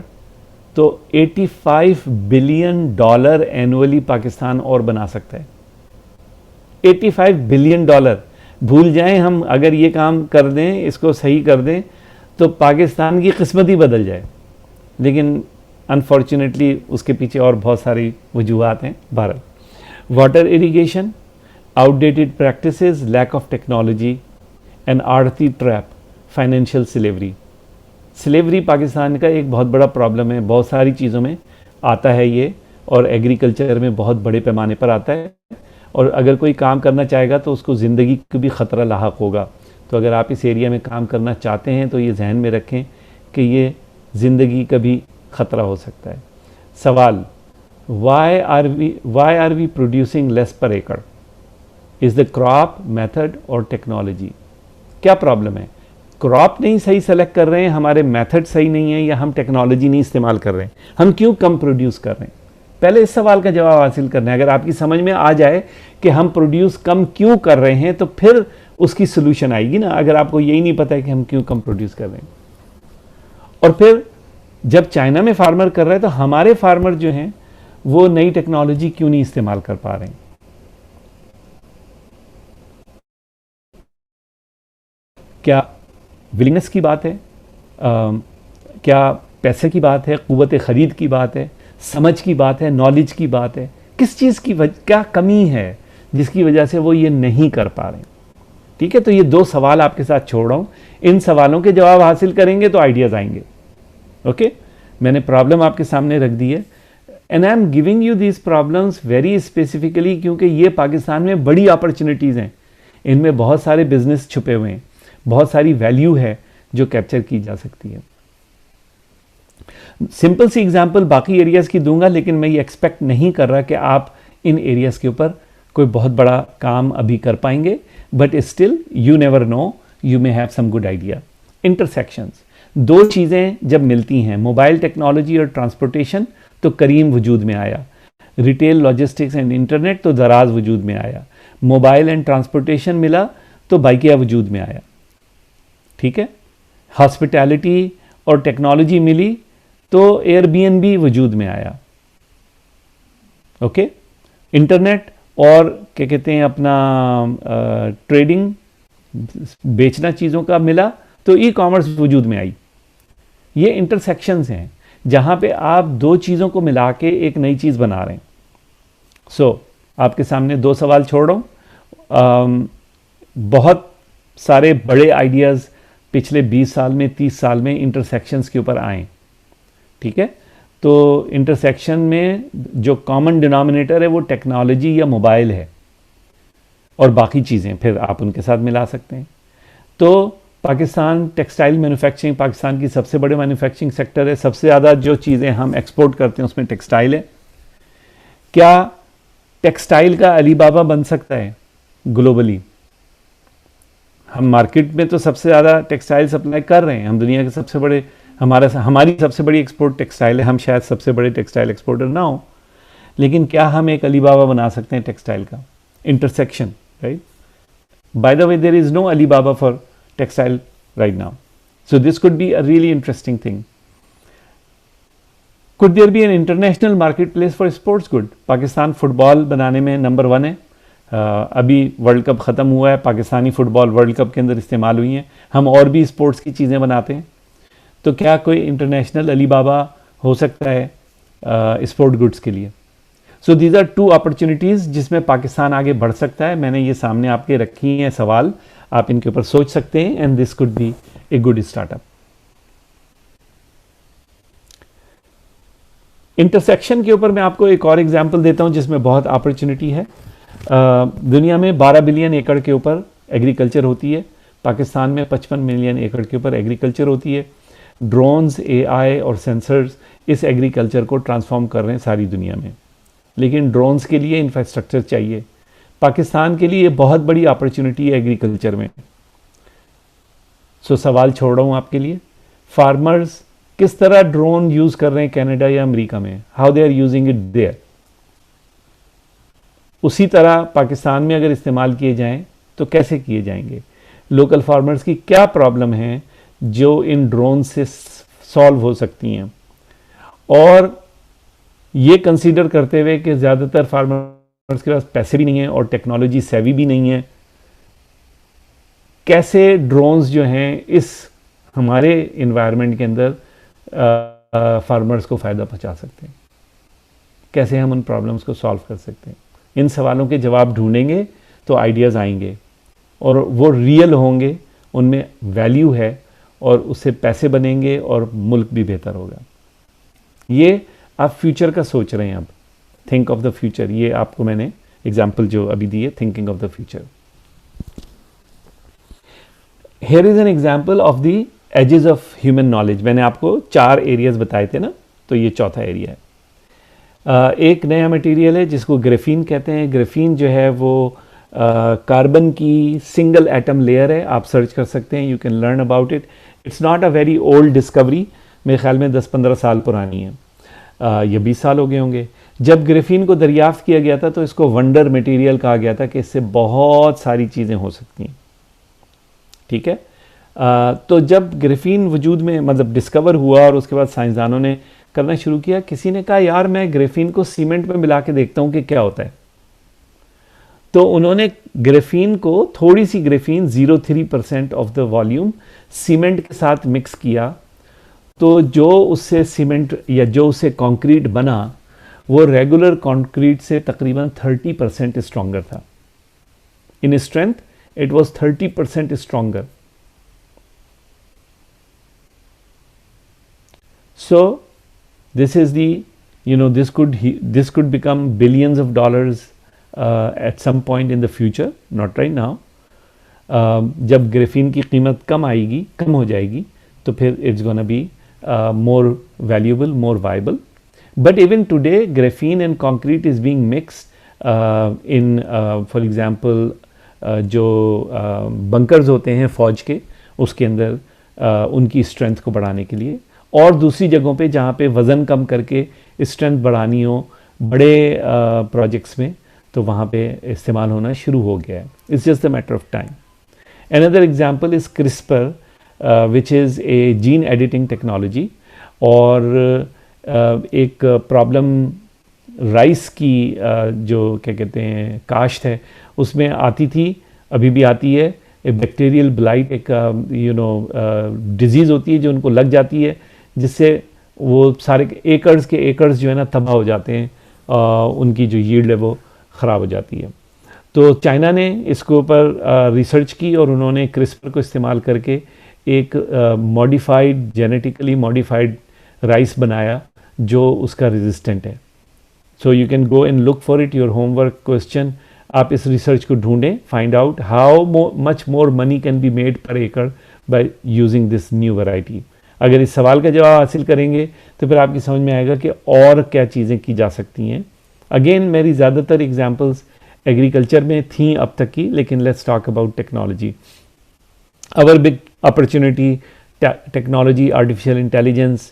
Speaker 2: तो $85 बिलियन एनुअली पाकिस्तान और बना सकता है। $85 बिलियन। भूल जाएं हम, अगर ये काम कर दें, इसको सही कर दें तो पाकिस्तान की किस्मत ही बदल जाए। लेकिन अनफॉर्चुनेटली उसके पीछे और बहुत सारी वजूहात हैं। Bharat, water irrigation, outdated practices, lack of technology and आड़ती trap, financial slavery. Slavery Pakistan का एक बहुत बड़ा प्रॉब्लम है, बहुत सारी चीज़ों में आता है ये, और एग्रीकल्चर में बहुत बड़े पैमाने पर आता है। और अगर कोई काम करना चाहेगा तो उसको ज़िंदगी को भी ख़तरा लाहक होगा। तो अगर आप इस एरिया में काम करना चाहते हैं तो ये जहन में रखें कि ये ज़िंदगी का भी ख़तरा हो सकता है। सवाल, why are we producing less per एकड़? इज़ द क्रॉप, मेथड और टेक्नोलॉजी? क्या प्रॉब्लम है? क्रॉप नहीं सही सेलेक्ट कर रहे हैं, हमारे मेथड सही नहीं है, या हम टेक्नोलॉजी नहीं इस्तेमाल कर रहे हैं? हम क्यों कम प्रोड्यूस कर रहे हैं? पहले इस सवाल का जवाब हासिल करना है। अगर आपकी समझ में आ जाए कि हम प्रोड्यूस कम क्यों कर रहे हैं तो फिर उसकी सोल्यूशन आएगी ना। अगर आपको यही नहीं पता है कि हम क्यों कम प्रोड्यूस कर रहे हैं, और फिर जब चाइना में फार्मर कर रहे हैं तो हमारे फार्मर जो हैं वो नई टेक्नोलॉजी क्यों नहीं इस्तेमाल कर पा रहे हैं? क्या विलिंगनेस की बात है? क्या पैसे की बात है? क़ुव्वत ख़रीद की बात है? समझ की बात है? नॉलेज की बात है? किस चीज़ की क्या कमी है जिसकी वजह से वो ये नहीं कर पा रहे हैं? ठीक है, तो ये दो सवाल आपके साथ छोड़ रहा हूँ। इन सवालों के जवाब हासिल करेंगे तो आइडियाज़ आएंगे। ओके, मैंने प्रॉब्लम आपके सामने रख दी है, and I am giving you these problems very specifically क्योंकि ये पाकिस्तान में बड़ी अपॉर्चुनिटीज़ हैं। इनमें बहुत सारे बिजनेस छुपे हुए हैं, बहुत सारी वैल्यू है जो कैप्चर की जा सकती है। सिंपल सी एग्जांपल बाकी एरियाज़ की दूंगा, लेकिन मैं ये एक्सपेक्ट नहीं कर रहा कि आप इन एरियाज़ के ऊपर कोई बहुत बड़ा काम अभी कर पाएंगे, but still you never know, you may have some good idea. Intersections, दो चीज़ें जब मिलती हैं, मोबाइल टेक्नोलॉजी और ट्रांसपोर्टेशन, तो करीम वजूद में आया। रिटेल, लॉजिस्टिक्स एंड इंटरनेट तो दराज वजूद में आया। मोबाइल एंड ट्रांसपोर्टेशन मिला तो बाइकिया वजूद में आया। ठीक है, हॉस्पिटैलिटी और टेक्नोलॉजी मिली तो एयरबीएनबी वजूद में आया। ओके, इंटरनेट और क्या कहते हैं अपना ट्रेडिंग, बेचना चीज़ों का मिला तो ई कॉमर्स वजूद में आई। ये इंटरसेक्शंस हैं जहाँ पे आप दो चीज़ों को मिला के एक नई चीज़ बना रहे हैं। सो आपके सामने दो सवाल छोड़ रहा हूँ। बहुत सारे बड़े आइडियाज़ पिछले 20 साल में, 30 साल में इंटरसेक्शंस के ऊपर आए। ठीक है, तो इंटरसेक्शन में जो कॉमन डिनोमिनेटर है वो टेक्नोलॉजी या मोबाइल है, और बाकी चीज़ें फिर आप उनके साथ मिला सकते हैं। तो पाकिस्तान टेक्सटाइल मैन्युफैक्चरिंग पाकिस्तान की सबसे बड़े मैन्युफैक्चरिंग सेक्टर है। सबसे ज़्यादा जो चीज़ें हम एक्सपोर्ट करते हैं उसमें टेक्सटाइल है। क्या टेक्सटाइल का अलीबाबा बन सकता है ग्लोबली? हम मार्केट में तो सबसे ज़्यादा टेक्सटाइल सप्लाई कर रहे हैं, हम दुनिया के सबसे बड़े, हमारी सबसे बड़ी एक्सपोर्ट टेक्सटाइल है। हम शायद सबसे बड़े टेक्सटाइल एक्सपोर्टर ना हो, लेकिन क्या हम एक अलीबाबा बना सकते हैं टेक्सटाइल का? Intersection, right? By the way, there is no Alibaba for textile right now, so this could be a really interesting thing. Could there be an international marketplace for sports good? Pakistan football बनाने में number 1 है। अभी world cup ख़त्म हुआ है, Pakistani football world cup के अंदर इस्तेमाल हुई हैं। हम और भी स्पोर्ट्स की चीज़ें बनाते हैं, तो क्या कोई इंटरनेशनल अलीबाबा हो सकता है स्पोर्ट गुड्स के लिए? सो दीज आर 2 अपॉर्चुनिटीज़ जिसमें पाकिस्तान आगे बढ़ सकता है। मैंने ये सामने आपके रखी हैं सवाल, आप इनके ऊपर सोच सकते हैं, and this could be a good startup. Intersection के ऊपर मैं आपको एक और एग्जांपल देता हूं जिसमें बहुत अपॉर्चुनिटी है। दुनिया में 12 बिलियन एकड़ के ऊपर एग्रीकल्चर होती है। पाकिस्तान में 55 मिलियन एकड़ के ऊपर एग्रीकल्चर होती है। ड्रोन्स, एआई और सेंसर्स इस एग्रीकल्चर को ट्रांसफॉर्म कर रहे हैं सारी दुनिया में, लेकिन ड्रोन्स के लिए इंफ्रास्ट्रक्चर चाहिए। पाकिस्तान के लिए ये बहुत बड़ी अपॉर्चुनिटी है एग्रीकल्चर में। सो सवाल छोड़ रहा हूँ आपके लिए, फार्मर्स किस तरह ड्रोन यूज़ कर रहे हैं कनाडा या अमेरिका में, how they are using it there, उसी तरह पाकिस्तान में अगर इस्तेमाल किए जाएं तो कैसे किए जाएंगे? लोकल फार्मर्स की क्या प्रॉब्लम है जो इन ड्रोन से सॉल्व हो सकती हैं? और ये कंसीडर करते हुए कि ज़्यादातर फार्मर्स के पास पैसे भी नहीं है और टेक्नोलॉजी सेवी भी नहीं है, कैसे ड्रोन्स जो हैं इस हमारे इन्वायरमेंट के अंदर फार्मर्स को फ़ायदा पहुंचा सकते हैं? कैसे हम उन प्रॉब्लम्स को सॉल्व कर सकते हैं? इन सवालों के जवाब ढूंढेंगे तो आइडियाज़ आएंगे और वो रियल होंगे, उनमें वैल्यू है और उससे पैसे बनेंगे और मुल्क भी बेहतर होगा। ये आप फ्यूचर का सोच रहे हैं अब, थिंक ऑफ द फ्यूचर। ये आपको मैंने एग्जाम्पल जो अभी दी है, thinking of the future. Here is an example of the edges of human knowledge. मैंने आपको 4 एरियाज बताए थे ना, तो ये चौथा एरिया है। एक नया मटेरियल है जिसको ग्रेफीन कहते हैं। ग्रेफीन जो है वो कार्बन की सिंगल एटम लेयर है। आप सर्च कर सकते हैं, you can learn about it. It's not a very old discovery, मेरे ख्याल में 10-15 साल पुरानी है, या 20 साल हो गए होंगे। जब ग्रेफीन को दरियाफ्त किया गया था तो इसको वंडर मटेरियल कहा गया था कि इससे बहुत सारी चीज़ें हो सकती हैं, ठीक है। तो जब ग्रेफीन वजूद में मतलब डिस्कवर हुआ और उसके बाद साइंसदानों ने करना शुरू किया, किसी ने कहा यार मैं ग्रेफीन को सीमेंट में मिला के देखता हूँ कि क्या होता है। तो उन्होंने ग्रेफीन को, थोड़ी सी graphene 0.3% of the volume cement के साथ मिक्स किया, तो जो उससे सीमेंट या जो उससे कंक्रीट बना वो रेगुलर कंक्रीट से तकरीबन 30% स्ट्रॉन्गर था। In strength it was 30% stronger. So this is the, you know, this could become billions of dollars at some point in the future, not right now. जब graphene की कीमत कम हो जाएगी तो फिर it's gonna be more valuable, more viable. But even today graphene and concrete is being mixed in for example जो bunkers होते हैं फौज के, उसके अंदर उनकी स्ट्रेंथ को बढ़ाने के लिए, और दूसरी जगहों पे जहाँ पे वज़न कम करके स्ट्रेंथ बढ़ानी हो बड़े प्रोजेक्ट्स में, तो वहाँ पे इस्तेमाल होना शुरू हो गया है। It's just a matter of time. Another example is CRISPR which is a gene editing technology. और एक प्रॉब्लम राइस की जो क्या कहते हैं काश्त है उसमें आती थी, अभी भी आती है। बैक्टीरियल ब्लाइट एक डिजीज़ होती है जो उनको लग जाती है, जिससे वो सारे एकर्स जो है ना तबाह हो जाते हैं, उनकी जो यील्ड है वो ख़राब हो जाती है। तो चाइना ने इसके ऊपर रिसर्च की और उन्होंने क्रिस्पर को इस्तेमाल करके एक मॉडिफाइड, जेनेटिकली मॉडिफाइड राइस बनाया जो उसका रेजिस्टेंट है। So you can go and look for it, your homework question. आप इस रिसर्च को ढूंढें, find out how much more money can be made पर एकड़ by using this new variety. अगर इस सवाल का जवाब हासिल करेंगे तो फिर आपकी समझ में आएगा कि और क्या चीज़ें की जा सकती हैं। अगेन मेरी ज़्यादातर एग्जांपल्स एग्रीकल्चर में थी अब तक की, लेकिन let's talk about technology. Our big opportunity technology, artificial intelligence,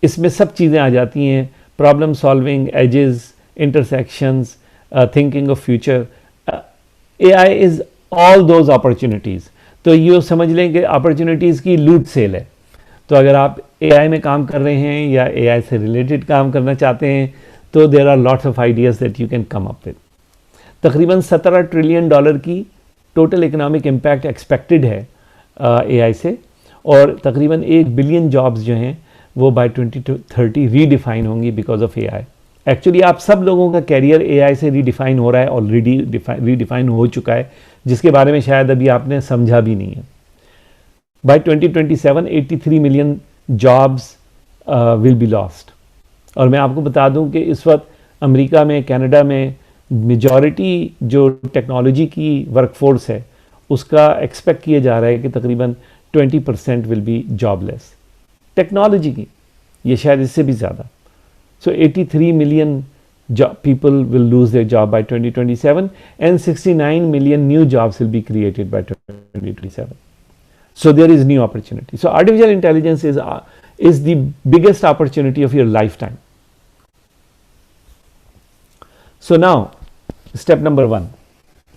Speaker 2: इसमें सब चीज़ें आ जाती हैं। Problem solving, edges, intersections, thinking of future, AI is all those opportunities. तो ये समझ लें कि अपॉर्चुनिटीज़ की लूट सेल है। तो अगर आप AI में काम कर रहे हैं या AI से रिलेटेड काम करना चाहते हैं तो there are lots of ideas that you can come up with. तकरीबन $17 ट्रिलियन की टोटल इकोनॉमिक इम्पैक्ट एक्सपेक्टेड है AI से, और तकरीबन 1 बिलियन जॉब्स जो हैं वो बाय 2030 रीडिफाइन होंगी बिकॉज ऑफ AI। एक्चुअली आप सब लोगों का कैरियर AI से रीडिफाइन हो रहा है, ऑलरेडी रीडिफाइन हो चुका है, जिसके बारे में शायद अभी आपने समझा भी नहीं है। By 2027 83 million jobs will be lost. और मैं आपको बता दूं कि इस वक्त अमेरिका में, कनाडा में मेजॉरिटी जो टेक्नोलॉजी की वर्कफोर्स है उसका एक्सपेक्ट किया जा रहा है कि तकरीबन 20% विल बी जॉबलेस टेक्नोलॉजी की, ये शायद इससे भी ज़्यादा। So 83 million people will lose their job by 2027 and 69 million new jobs will be created by 2027. So there is new opportunity. So artificial intelligence is the biggest opportunity of your lifetime. So now step number 1,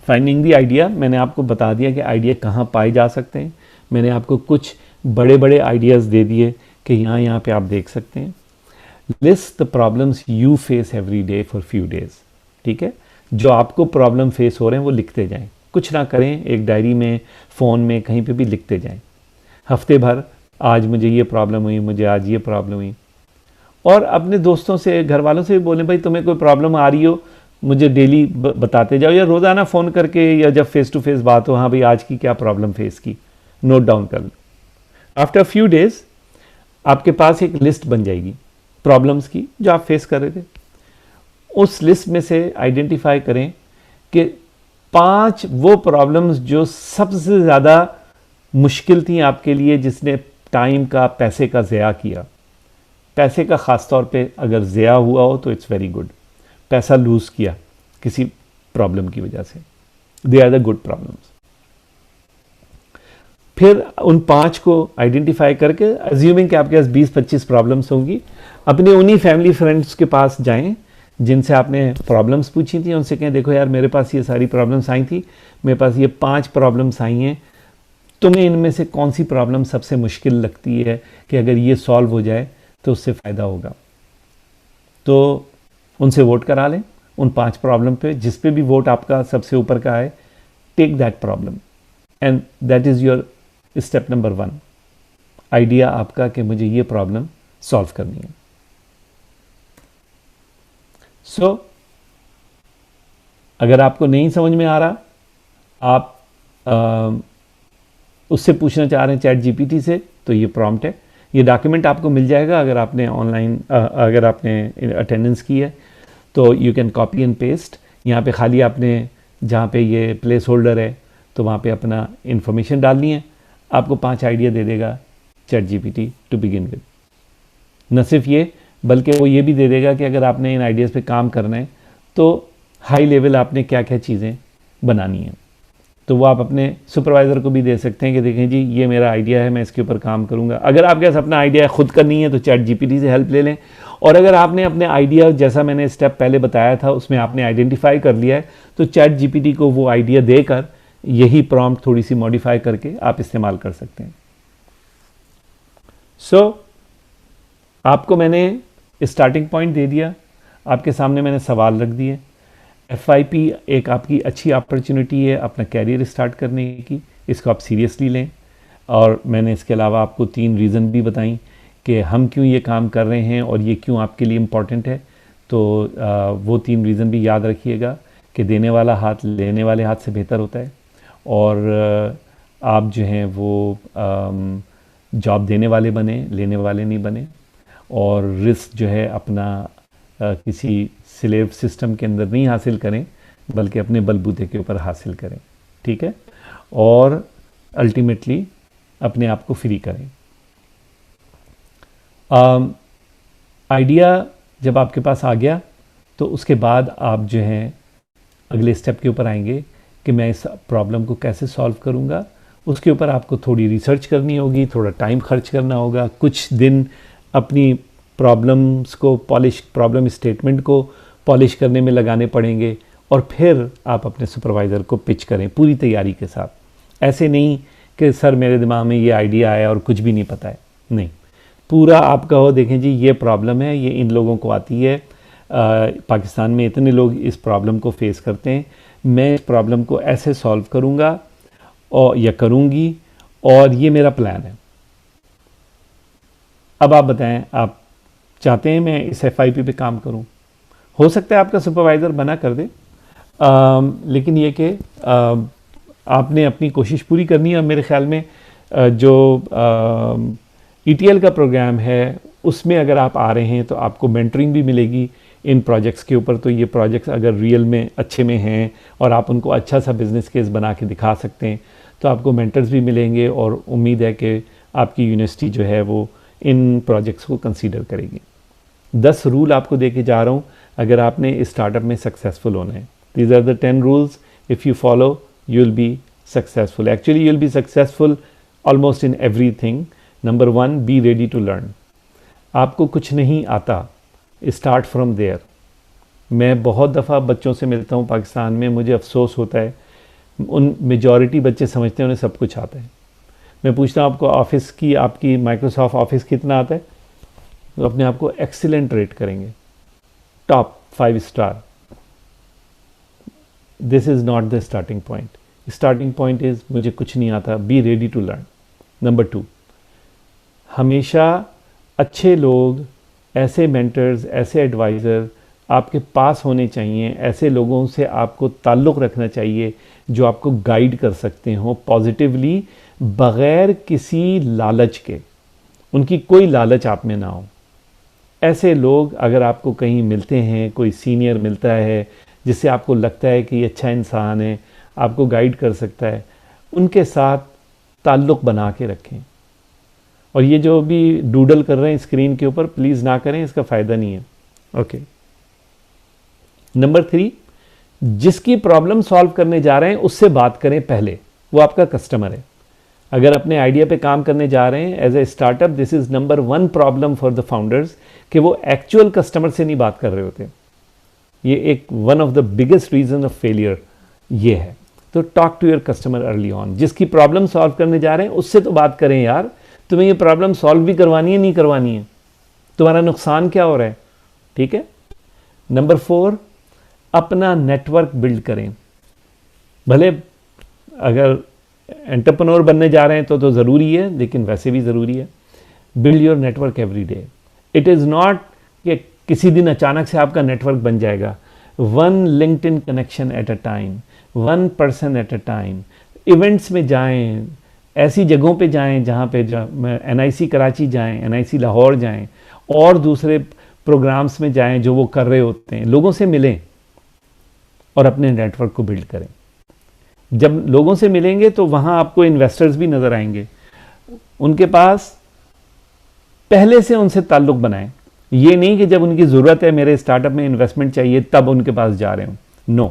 Speaker 2: finding the idea. मैंने आपको बता दिया कि idea कहाँ पाए जा सकते हैं। मैंने आपको कुछ बड़े बड़े आइडियाज़ दे दिए कि यहाँ पे आप देख सकते हैं। List the problems you face every day for few days. ठीक है, जो आपको प्रॉब्लम फेस हो रहे हैं वो लिखते जाएं, कुछ ना करें, एक डायरी में, फ़ोन में, कहीं पे भी लिखते जाएं। हफ्ते भर, आज मुझे ये प्रॉब्लम हुई, मुझे आज ये प्रॉब्लम हुई। और अपने दोस्तों से, घर वालों से भी बोलें भाई तुम्हें कोई प्रॉब्लम आ रही हो मुझे डेली बताते जाओ, या रोज़ाना फ़ोन करके, या जब फेस टू फेस बात हो, हाँ भाई आज की क्या प्रॉब्लम फेस की, नोट डाउन कर लो। आफ्टर फ्यू डेज आपके पास एक लिस्ट बन जाएगी प्रॉब्लम्स की जो आप फेस कर रहे थे। उस लिस्ट में से आइडेंटिफाई करें कि 5 वो प्रॉब्लम्स जो सबसे ज़्यादा मुश्किल थी आपके लिए, जिसने टाइम का, पैसे का ज़या किया। पैसे का ख़ास तौर पे अगर ज़या हुआ हो तो इट्स वेरी गुड। पैसा लूज़ किया किसी प्रॉब्लम की वजह से, they are the good problems. फिर उन 5 को आइडेंटिफाई करके, अज्यूमिंग कि आपके पास 20-25 प्रॉब्लम्स होंगी, अपने उन्हीं फैमिली फ्रेंड्स के पास जाएं जिनसे आपने प्रॉब्लम्स पूछी थी। उनसे कहें देखो यार, मेरे पास ये सारी प्रॉब्लम्स आई थी, मेरे पास ये 5 प्रॉब्लम्स आई हैं, तुम्हें इनमें से कौन सी प्रॉब्लम सबसे मुश्किल लगती है कि अगर ये सॉल्व हो जाए तो उससे फ़ायदा होगा। तो उनसे वोट करा लें उन 5 प्रॉब्लम पे, जिस पे भी वोट आपका सबसे ऊपर का है, take that problem and that is your step number 1। Idea आपका कि मुझे ये प्रॉब्लम सॉल्व करनी है। सो अगर आपको नहीं समझ में आ रहा, आप उससे पूछना चाह रहे हैं चैट जीपीटी से, तो ये प्रॉम्प्ट है। ये डॉक्यूमेंट आपको मिल जाएगा अगर आपने ऑनलाइन अगर आपने अटेंडेंस की है, तो you can copy and paste. यहाँ पे खाली आपने जहाँ पे ये प्लेस होल्डर है तो वहाँ पे अपना इन्फॉर्मेशन डालनी है। आपको 5 आइडिया दे देगा ChatGPT to begin with. न सिर्फ ये, बल्कि वो ये भी दे देगा कि अगर आपने इन आइडियाज़ पे काम करना है तो हाई लेवल आपने क्या क्या चीज़ें बनानी हैं। तो वो आप अपने सुपरवाइज़र को भी दे सकते हैं कि देखें जी, ये मेरा आइडिया है, मैं इसके ऊपर काम करूँगा। अगर आपके पास अपना आइडिया खुद का नहीं है तो चैट जीपीटी से हेल्प ले लें। और अगर आपने अपने आइडिया, जैसा मैंने स्टेप पहले बताया था, उसमें आपने आइडेंटिफाई कर लिया है, तो चैट जीपीटी को वो आइडिया देकर यही प्रॉम्प्ट थोड़ी सी मॉडिफाई करके आप इस्तेमाल कर सकते हैं। सो आपको मैंने स्टार्टिंग पॉइंट दे दिया, आपके सामने मैंने सवाल रख दिए। FYP एक आपकी अच्छी अपॉर्चुनिटी है अपना कैरियर स्टार्ट करने की, इसको आप सीरियसली लें। और मैंने इसके अलावा आपको 3 रीज़न भी बताई कि हम क्यों ये काम कर रहे हैं और ये क्यों आपके लिए इम्पॉर्टेंट है। तो वो 3 रीज़न भी याद रखिएगा कि देने वाला हाथ लेने वाले हाथ से बेहतर होता है। और आप जो हैं वो जॉब देने वाले बने, लेने वाले नहीं बने। और रिस्क जो है अपना किसी स्लेव सिस्टम के अंदर नहीं हासिल करें, बल्कि अपने बलबूते के ऊपर हासिल करें, ठीक है। और अल्टीमेटली अपने आप को फ्री करें। आइडिया जब आपके पास आ गया तो उसके बाद आप जो हैं अगले स्टेप के ऊपर आएंगे कि मैं इस प्रॉब्लम को कैसे सॉल्व करूँगा। उसके ऊपर आपको थोड़ी रिसर्च करनी होगी, थोड़ा टाइम खर्च करना होगा, कुछ दिन अपनी प्रॉब्लम्स को प्रॉब्लम स्टेटमेंट को पॉलिश करने में लगाने पड़ेंगे। और फिर आप अपने सुपरवाइज़र को पिच करें पूरी तैयारी के साथ। ऐसे नहीं कि सर मेरे दिमाग में ये आइडिया आया और कुछ भी नहीं पता है, नहीं, पूरा आप कहो देखें जी ये प्रॉब्लम है, ये इन लोगों को आती है, पाकिस्तान में इतने लोग इस प्रॉब्लम को फेस करते हैं, मैं इस प्रॉब्लम को ऐसे सॉल्व करूँगा और या करूँगी, और ये मेरा प्लान है। अब आप बताएं, आप चाहते हैं मैं इस FIP पे काम करूं? हो सकता है आपका सुपरवाइज़र मना कर दे, लेकिन ये कि आपने अपनी कोशिश पूरी करनी है। और मेरे ख्याल में जो ETL का प्रोग्राम है उसमें अगर आप आ रहे हैं तो आपको मेंटरिंग भी मिलेगी इन प्रोजेक्ट्स के ऊपर। तो ये प्रोजेक्ट्स अगर रियल में अच्छे में हैं और आप उनको अच्छा सा बिज़नेस केस बना के दिखा सकते हैं तो आपको मेंटर्स भी मिलेंगे। और उम्मीद है कि आपकी यूनिवर्सिटी जो है वो इन प्रोजेक्ट्स को कंसीडर करेगी। 10 रूल आपको दे के जा रहा हूँ अगर आपने इस स्टार्टअप में सक्सेसफुल होना है। These are the 10 rules, if you follow you will be successful. Actually you will be successful almost in everything. Number 1, be ready to learn. आपको कुछ नहीं आता, स्टार्ट फ्रॉम देयर। मैं बहुत दफ़ा बच्चों से मिलता हूँ पाकिस्तान में, मुझे अफसोस होता है, उन मेजॉरिटी बच्चे समझते हैं उन्हें सब कुछ आता है। मैं पूछता हूँ आपको ऑफिस की, आपकी माइक्रोसॉफ्ट ऑफिस कितना आता है, तो अपने आप को एक्सीलेंट रेट करेंगे, top 5 star. This is not the starting point. Starting point is मुझे कुछ नहीं आता, be ready to learn. Number 2, हमेशा अच्छे लोग, ऐसे मेंटर्स, ऐसे एडवाइज़र आपके पास होने चाहिए, ऐसे लोगों से आपको ताल्लुक़ रखना चाहिए जो आपको गाइड कर सकते हो पॉजिटिवली, बग़ैर किसी लालच के, उनकी कोई लालच आप में ना हो। ऐसे लोग अगर आपको कहीं मिलते हैं, कोई सीनियर मिलता है जिससे आपको लगता है कि ये अच्छा इंसान है, आपको गाइड कर सकता है, उनके साथ ताल्लुक़ बना के रखें। और ये जो भी डूडल कर रहे हैं स्क्रीन के ऊपर, प्लीज़ ना करें, इसका फ़ायदा नहीं है। ओके, नंबर 3, जिसकी प्रॉब्लम सॉल्व करने जा रहे हैं उससे बात करें पहले, वो आपका कस्टमर है। अगर अपने आइडिया पे काम करने जा रहे हैं as a startup, this is number 1 problem for the founders कि वो एक्चुअल कस्टमर से नहीं बात कर रहे होते। ये एक one of the biggest reason of failure ये है। तो talk to your customer early on. जिसकी प्रॉब्लम सॉल्व करने जा रहे हैं उससे तो बात करें यार, तुम्हें ये प्रॉब्लम सॉल्व भी करवानी है, नहीं करवानी है, तुम्हारा नुकसान क्या हो रहा है, ठीक है। नंबर 4, अपना नेटवर्क बिल्ड करें। भले अगर एंटरप्रेन्योर बनने जा रहे हैं तो ज़रूरी है, लेकिन वैसे भी ज़रूरी है। Build your network every day. It is not कि किसी दिन अचानक से आपका नेटवर्क बन जाएगा। 1 LinkedIn connection at a time, 1 person at a time. Events में जाएं, ऐसी जगहों पे जाएं जहाँ पे NIC कराची जाएं, NIC लाहौर जाएं, और दूसरे प्रोग्राम्स में जाएं जो वो कर रहे होते हैं, लोगों से मिलें और अपने नेटवर्क को बिल्ड करें। जब लोगों से मिलेंगे तो वहाँ आपको इन्वेस्टर्स भी नज़र आएंगे, उनके पास पहले से उनसे ताल्लुक़ बनाएं। ये नहीं कि जब उनकी ज़रूरत है, मेरे स्टार्टअप में इन्वेस्टमेंट चाहिए, तब उनके पास जा रहे हूँ। नो,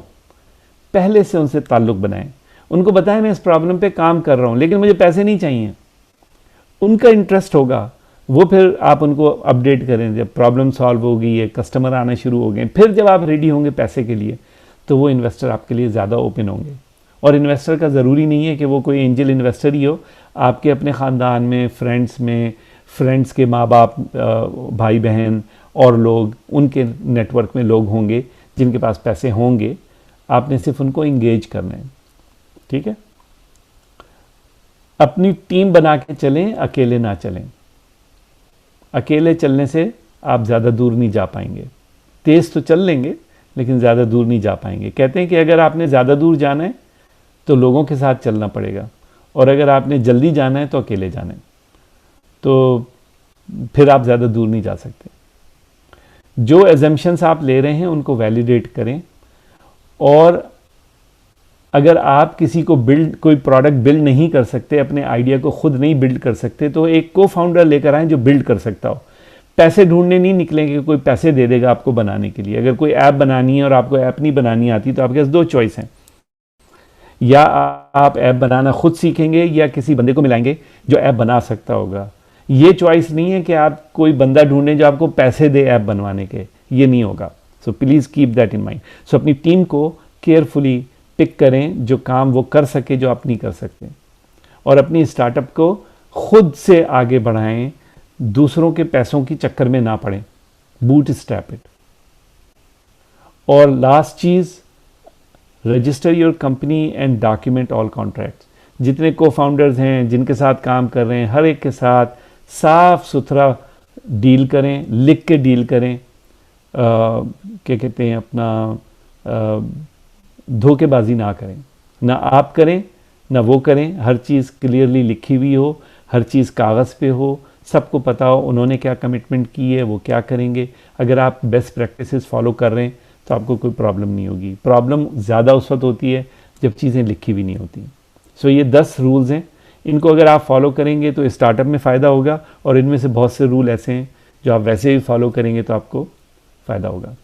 Speaker 2: पहले से उनसे ताल्लुक़ बनाएं, उनको बताएं मैं इस प्रॉब्लम पे काम कर रहा हूँ लेकिन मुझे पैसे नहीं चाहिए। उनका इंटरेस्ट होगा, वो फिर आप उनको अपडेट करें। जब प्रॉब्लम सॉल्व हो गई है, कस्टमर आना शुरू हो गए, फिर जब आप रेडी होंगे पैसे के लिए, तो वो इन्वेस्टर आपके लिए ज़्यादा ओपन होंगे। और इन्वेस्टर का ज़रूरी नहीं है कि वो कोई एंजल इन्वेस्टर ही हो, आपके अपने ख़ानदान में, फ्रेंड्स के माँ बाप, भाई बहन और लोग, उनके नेटवर्क में लोग होंगे जिनके पास पैसे होंगे। आपने सिर्फ उनको इंगेज करना है, ठीक है। अपनी टीम बना के चलें, अकेले ना चलें। अकेले चलने से आप ज़्यादा दूर नहीं जा पाएंगे। तेज़ तो चल लेंगे लेकिन ज़्यादा दूर नहीं जा पाएंगे। कहते हैं कि अगर आपने ज़्यादा दूर जाना है तो लोगों के साथ चलना पड़ेगा, और अगर आपने जल्दी जाना है तो अकेले जाना है, तो फिर आप ज़्यादा दूर नहीं जा सकते। जो एजम्पशंस आप ले रहे हैं उनको वैलिडेट करें, और अगर आप किसी को कोई प्रोडक्ट बिल्ड नहीं कर सकते, अपने आइडिया को खुद नहीं बिल्ड कर सकते, तो एक को फाउंडर लेकर आएँ जो बिल्ड कर सकता हो। पैसे ढूंढने नहीं निकलेंगे, कोई पैसे दे देगा आपको बनाने के लिए। अगर कोई ऐप बनानी है और आपको ऐप नहीं बनानी आती, तो आपके पास 2 चॉइस हैं, या आप ऐप बनाना खुद सीखेंगे या किसी बंदे को मिलाएंगे जो ऐप बना सकता होगा। ये चॉइस नहीं है कि आप कोई बंदा ढूंढें जो आपको पैसे दे ऐप बनवाने के, ये नहीं होगा। So please keep that in mind. So अपनी टीम को केयरफुली पिक करें, जो काम वो कर सके जो आप नहीं कर सकते, और अपनी स्टार्टअप को खुद से आगे बढ़ाएं, दूसरों के पैसों की चक्कर में ना पड़ें। Bootstrap it. और लास्ट चीज़, register your company and document all contracts. जितने को फाउंडर्स हैं, जिनके साथ काम कर रहे हैं, हर एक के साथ साफ सुथरा डील करें, लिख के डील करें। क्या कहते हैं, अपना धोखेबाजी ना करें, ना आप करें ना वो करें। हर चीज़ क्लियरली लिखी हुई हो, हर चीज़ कागज़ पे हो, सबको पता हो उन्होंने क्या कमिटमेंट की है, वो क्या करेंगे। अगर आप बेस्ट प्रैक्टिसेस फॉलो कर रहे हैं तो आपको कोई प्रॉब्लम नहीं होगी। प्रॉब्लम ज़्यादा उस वक्त होती है जब चीज़ें लिखी हुई नहीं होती। सो ये 10 रूल्स हैं, इनको अगर आप फॉलो करेंगे तो स्टार्टअप में फ़ायदा होगा, और इनमें से बहुत से रूल ऐसे हैं जो आप वैसे ही फॉलो करेंगे तो आपको फ़ायदा होगा।